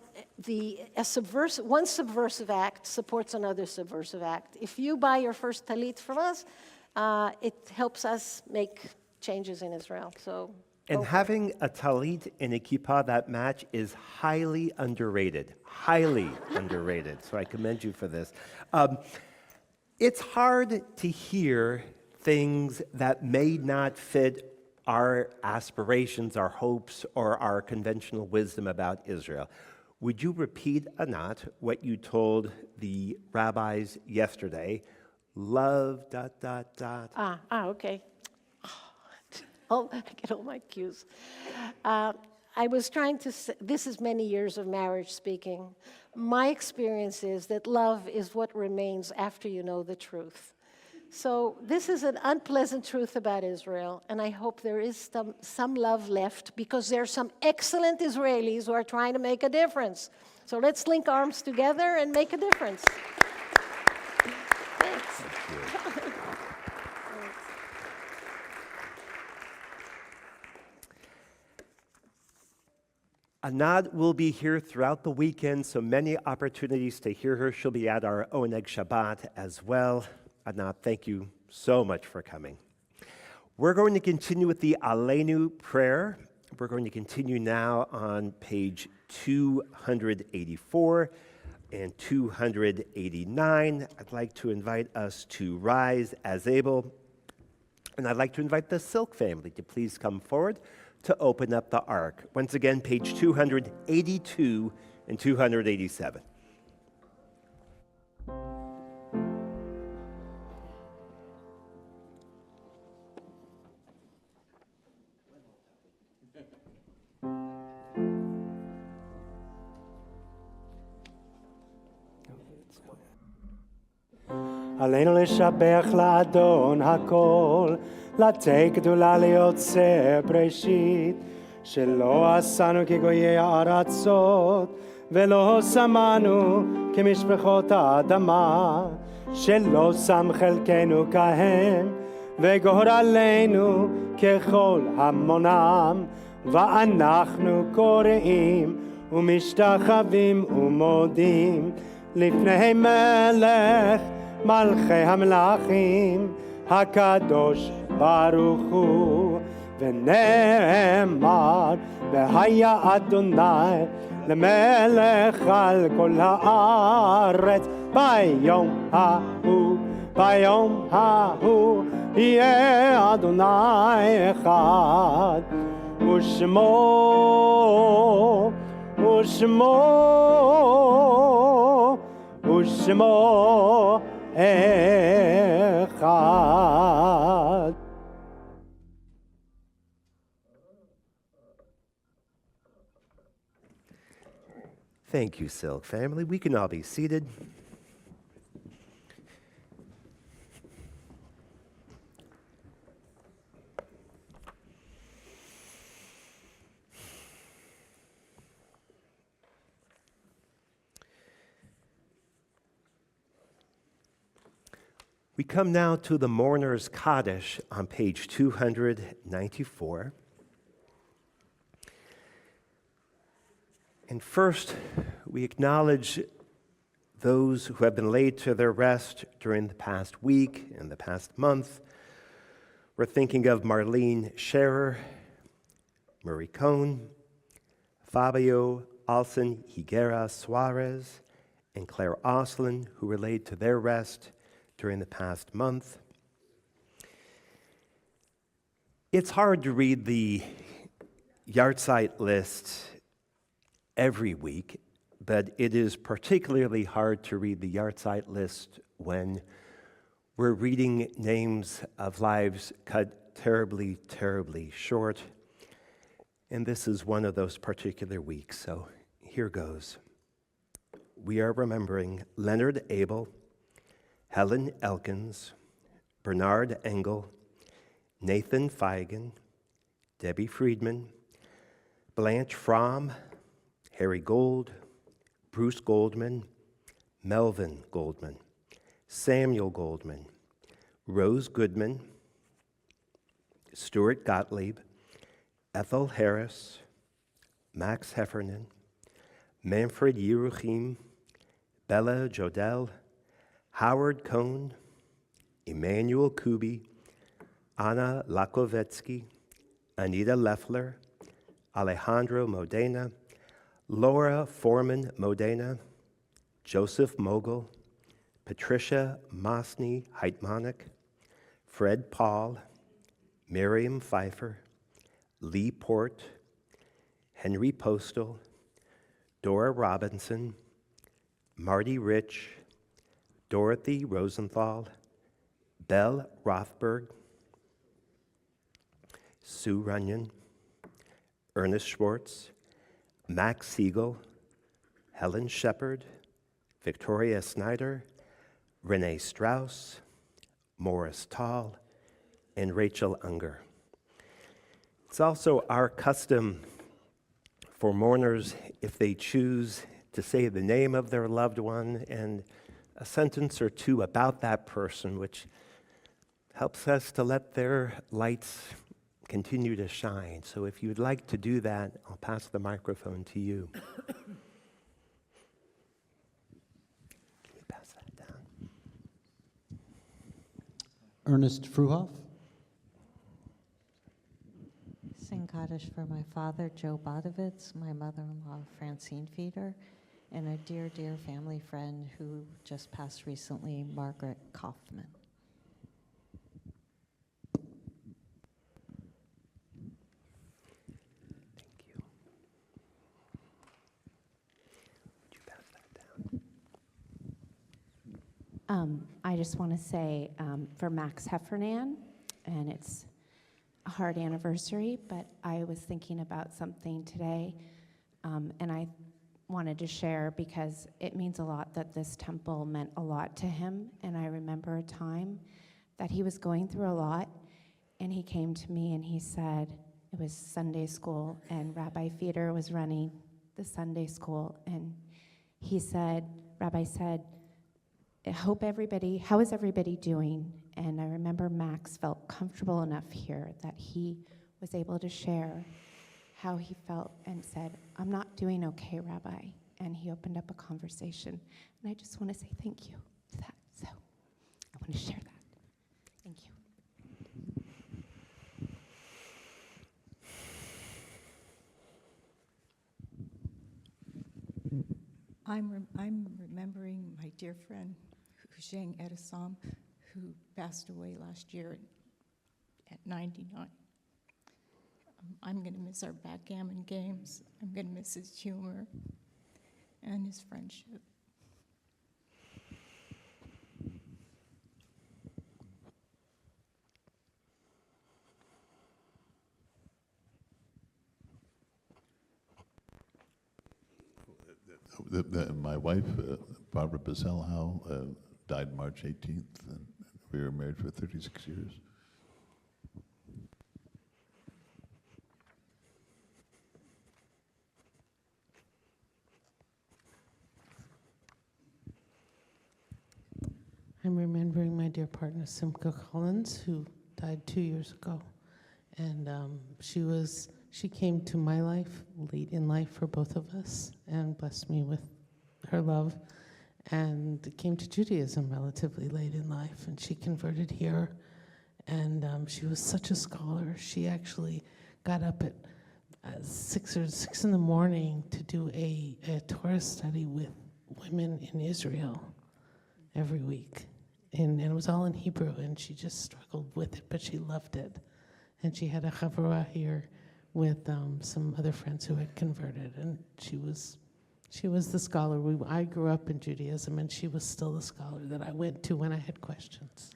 one subversive act supports another subversive act. If you buy your first talit from us, it helps us make changes in Israel. So. And having a talit and a kippah that match is highly underrated. Highly underrated. So I commend you for this. It's hard to hear things that may not fit our aspirations, our hopes, or our conventional wisdom about Israel. Would you repeat, Anat, what you told the rabbis yesterday? Love, ... Okay. I get all my cues. I was trying to say, this is many years of marriage speaking. My experience is that love is what remains after you know the truth. So this is an unpleasant truth about Israel, and I hope there is some love left, because there are some excellent Israelis who are trying to make a difference. So let's link arms together and make a difference. Thanks. Anat will be here throughout the weekend, so many opportunities to hear her. She'll be at our Oneg Shabbat as well. Anat, thank you so much for coming. We're going to continue with the Aleinu prayer. We're going to continue now on page 284 and 289. I'd like to invite us to rise as able, and I'd like to invite the Silk family to please come forward to open up the ark. Once again, page 282 and 287. עלינו לשבח לאדון הכל, לתת גדולה ליוצא בראשית, שלא עשנו כגויי הארצות, ולא שמנו כמשפחות האדמה, שלא שם חלקנו כהם, וגורלנו ככל המונם, ואנחנו קוראים ומשתחווים ומודים לפני מלך מלכי המלכים, הקדוש ברוך הוא. ונאמר, והיה אדוני למלך על כל הארץ, ביום ההוא יהיה אדוני אחד, ושמו אחד. Thank you, Silk family. We can all be seated. We come now to the Mourner's Kaddish on page 294. And first, we acknowledge those who have been laid to their rest during the past week and the past month. We're thinking of Marlene Scherer, Murray Cohn, Fabio Alson Higuera Suarez, and Claire Oslin, who were laid to their rest during the past month. It's hard to read the yahrzeit list every week, but it is particularly hard to read the yahrzeit list when we're reading names of lives cut terribly, terribly short. And this is one of those particular weeks, so here goes. We are remembering Leonard Abel, Helen Elkins, Bernard Engel, Nathan Feigen, Debbie Friedman, Blanche Fromm, Harry Gold, Bruce Goldman, Melvin Goldman, Samuel Goldman, Rose Goodman, Stuart Gottlieb, Ethel Harris, Max Heffernan, Manfred Yeruchim, Bella Jodell, Howard Cohn, Emmanuel Kubi, Anna Lakovetsky, Anita Leffler, Alejandro Modena, Laura Foreman Modena, Joseph Mogul, Patricia Mosny Heitmanik, Fred Paul, Miriam Pfeiffer, Lee Port, Henry Postal, Dora Robinson, Marty Rich, Dorothy Rosenthal, Belle Rothberg, Sue Runyon, Ernest Schwartz, Max Siegel, Helen Shepard, Victoria Snyder, Renee Strauss, Morris Tall, and Rachel Unger. It's also our custom for mourners, if they choose, to say the name of their loved one and a sentence or two about that person, which helps us to let their lights continue to shine. So if you'd like to do that, I'll pass the microphone to you. Can you pass that down? Ernest Fruhoff. Sing Kaddish for my father, Joe Bodovitz, my mother-in-law, Francine Feeder, and a dear, dear family friend who just passed recently, Margaret Hoffman. Thank you. Would you pass that down? I just want to say for Max Heffernan, and it's a hard anniversary, but I was thinking about something today, and I wanted to share because it means a lot that this temple meant a lot to him. And I remember a time that he was going through a lot, and he came to me and he said, it was Sunday school, and Rabbi Feeder was running the Sunday school, and he said, Rabbi said, how is everybody doing? And I remember Max felt comfortable enough here that he was able to share how he felt and said, I'm not doing okay, Rabbi. And he opened up a conversation. And I just want to say thank you to that. So I want to share that. Thank you. I'm remembering my dear friend, Huzheng Edesam, who passed away last year at 99. I'm going to miss our backgammon games. I'm going to miss his humor and his friendship. My wife, Barbara Bazelhow, died March 18th, and we were married for 36 years. I'm remembering my dear partner, Simca Collins, who died 2 years ago. And she came to my life late in life for both of us and blessed me with her love, and came to Judaism relatively late in life. And she converted here, and she was such a scholar. She actually got up at 6 in the morning to do a Torah study with women in Israel every week. And it was all in Hebrew, and she just struggled with it, but she loved it. And she had a chavurah here with some other friends who had converted, and she was the scholar. I grew up in Judaism, and she was still the scholar that I went to when I had questions.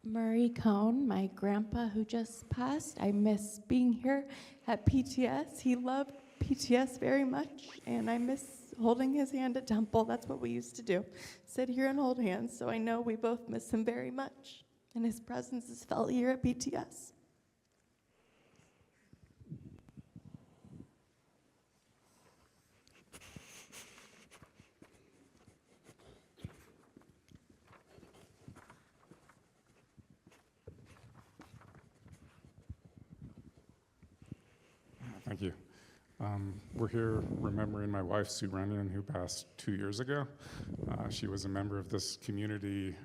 Murray Cohn, my grandpa who just passed. I miss being here at PTS. He loved PTS very much, and I miss holding his hand at Temple. That's what we used to do, sit here and hold hands. So I know we both miss him very much, and his presence is felt here at PTS. Thank you. We're here remembering my wife, Sue Runyon, who passed 2 years ago. She was a member of this community,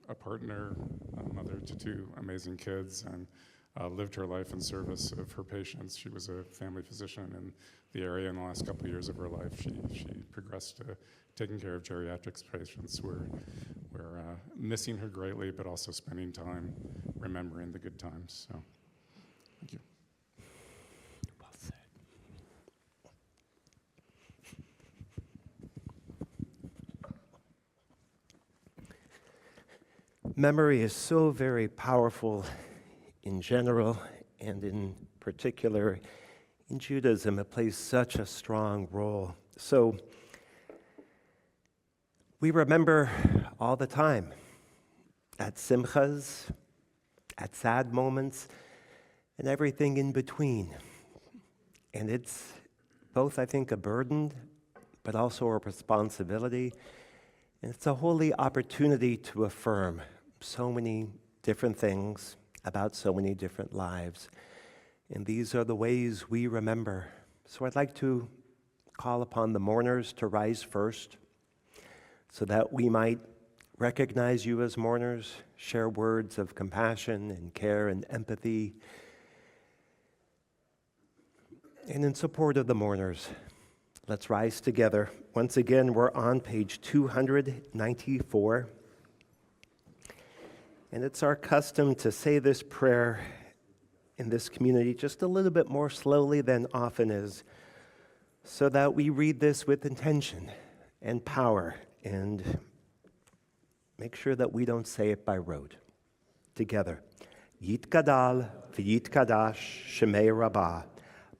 a partner, a mother to 2 amazing kids, and lived her life in service of her patients. She was a family physician in the area. In the last couple of years of her life, she progressed to taking care of geriatrics patients. We're missing her greatly, but also spending time remembering the good times. So, thank you. Memory is so very powerful in general, and in particular in Judaism, it plays such a strong role. So we remember all the time, at simchas, at sad moments, and everything in between. And it's both, I think, a burden, but also a responsibility. And it's a holy opportunity to affirm so many different things about so many different lives. And these are the ways we remember. So I'd like to call upon the mourners to rise first so that we might recognize you as mourners, share words of compassion and care and empathy. And in support of the mourners, let's rise together. Once again, we're on page 294. And it's our custom to say this prayer in this community just a little bit more slowly than often is, so that we read this with intention and power and make sure that we don't say it by rote. Together. Yitgadal v'yitkadash shemei rabbah.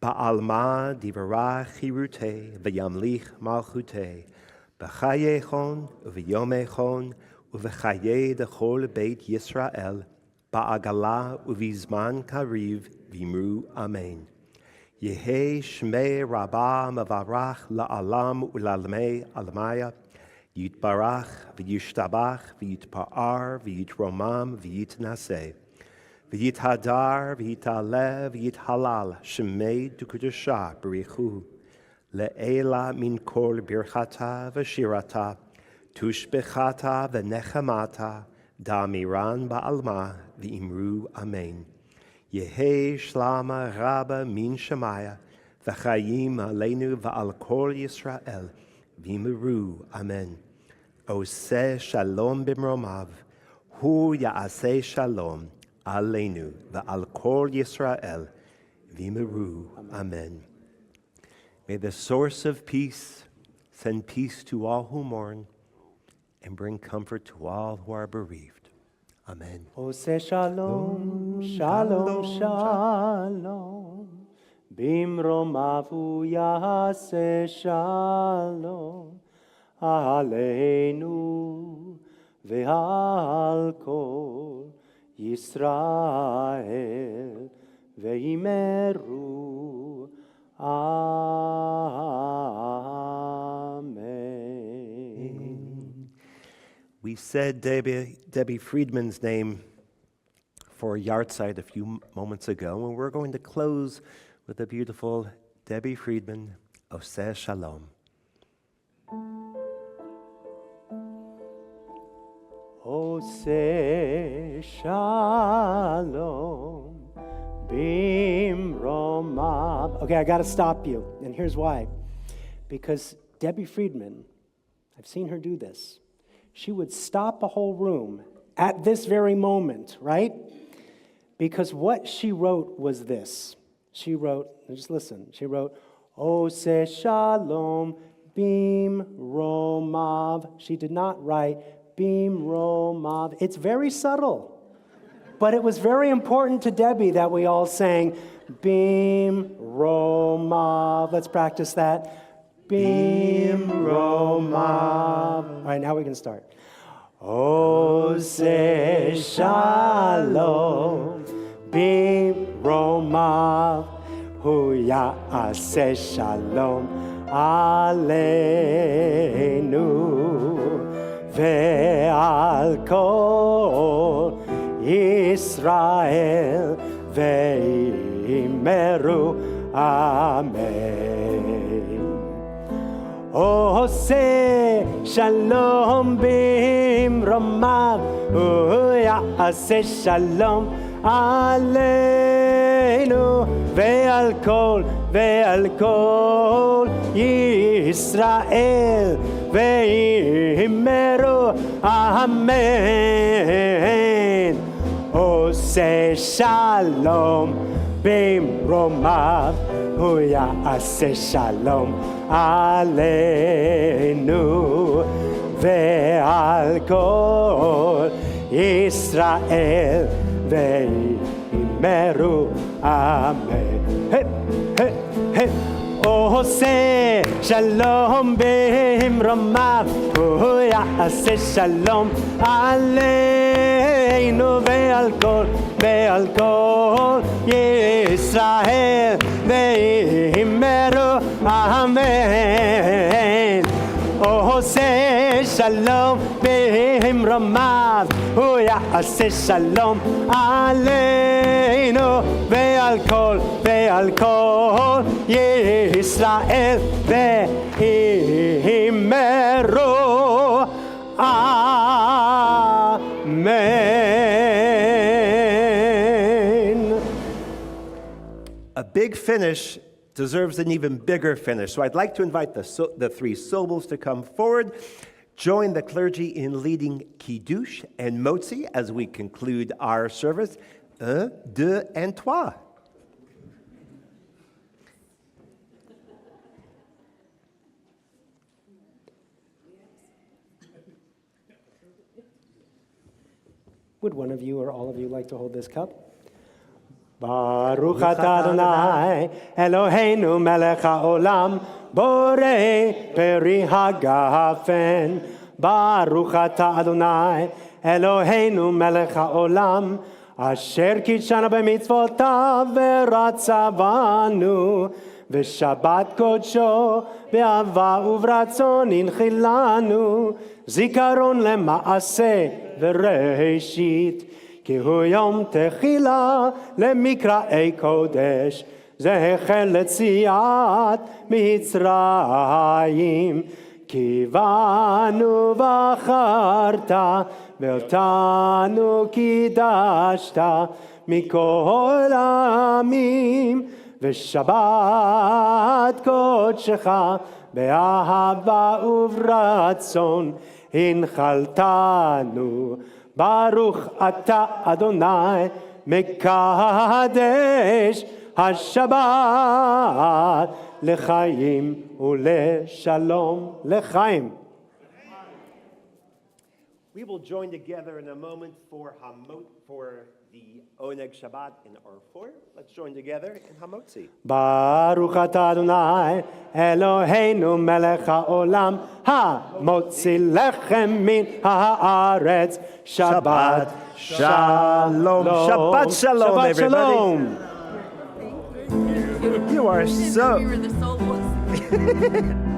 Ba'alma divara chirute v'yamlich malchute. B'chayechon v'yomechon uv'chaye dechol beit Yisrael. Ba'agala uvizman kariv v'imru amen. Yehe shmei rabbah mavarach la'alam u'lalmei almaya. Yitbarach v'yishtabach v'yitpa'ar v'yitromam v'yitnaseh. V'yithadar v'yitalev v'yithalal shemei dukudusha b'richu. Le'ela min kol birchata v'shirata. Tushbechata v'nechamata. Damiran ba'alma v'imru amen. Yehe shlama rabba min shemaya. V'chayim aleinu v'al kol Yisrael. V'imru amen. Oseh shalom b'mromav. Hu ya'aseh shalom. Aleinu v'al kol Yisrael. V'imru amen. May the source of peace send peace to all who mourn and bring comfort to all who are bereaved. Amen. Oseh shalom, shalom, shalom. Bimromav hu ya'aseh shalom. Aleinu ve'al kol Yisrael ve'imeru amen. We said Debbie Friedman's name for Yahrzeit a few moments ago, and we're going to close with the beautiful Debbie Friedman, Oseh Shalom. Oseh shalom bimromav. Okay, I got to stop you, and here's why. because Debbie Friedman, I've seen her do this. She would stop a whole room at this very moment, right? Because what she wrote was this. She wrote, just listen, she wrote, Ose Shalom Bim Romav. She did not write Bim Romav. It's very subtle. But it was very important to Debbie that we all sang Bim Romav. Let's practice that. Bim Romav. All right, now we can start. Ose Shalom Bim Romav Hu Ya'aseh Shalom Aleinu Ve'al Kol Yisrael Ve'imeru Amen. Ose Shalom Bimromav Ya'aseh Shalom Aleinu Ve'al Kol Yisrael Ve'imeru Amen. Ose Shalom Bimromav Ya'aseh Shalom Aleinu Ve'al Kol Yisrael Ve'imeru Amen. Hey, hey, hey. Ose Shalom Bimromav Ya'aseh Shalom Aleinu Ve'al Kol Yisrael Ve'imeru Amen. Ose Shalom Bimromav Ya'aseh Shalom Aleinu Ve'al Kol Yisrael Ve'imeru Amen. A big finish deserves an even bigger finish. So I'd like to invite the three Sobels to come forward, join the clergy in leading Kiddush and Motzi as we conclude our service. 1, 2, and 3. Would one of you or all of you like to hold this cup? Baruch atah Adonai Eloheinu melech haolam borei peri hagafen. Baruch atah Adonai Eloheinu melech haolam asher kitshanu b'mitzvotav v'ratzavanu v'shabbat kodsho be'ava uvratzon inchilanu zikaron lema'aseh v'reishit כי הוא יום תחילה למקראי קודש, זכר ליציאת מצרים. כי בנו בחרת ואותנו קידשת מכל העמים, ושבת קודשך באהבה וברצון הנחלתנו. Baruch atah Adonai mekadesh hashabbat lechaim uleshalom lechaim. We will join together in a moment for the Oneg Shabbat in Orfor. Let's join together in Hamotzi. Baruch atah Adonai Eloheinu melech haolam hamotzi lechem min haaretz. Shabbat shalom. Shabbat shalom, Shabbat everybody. shalom. You are so... We were the Sobels.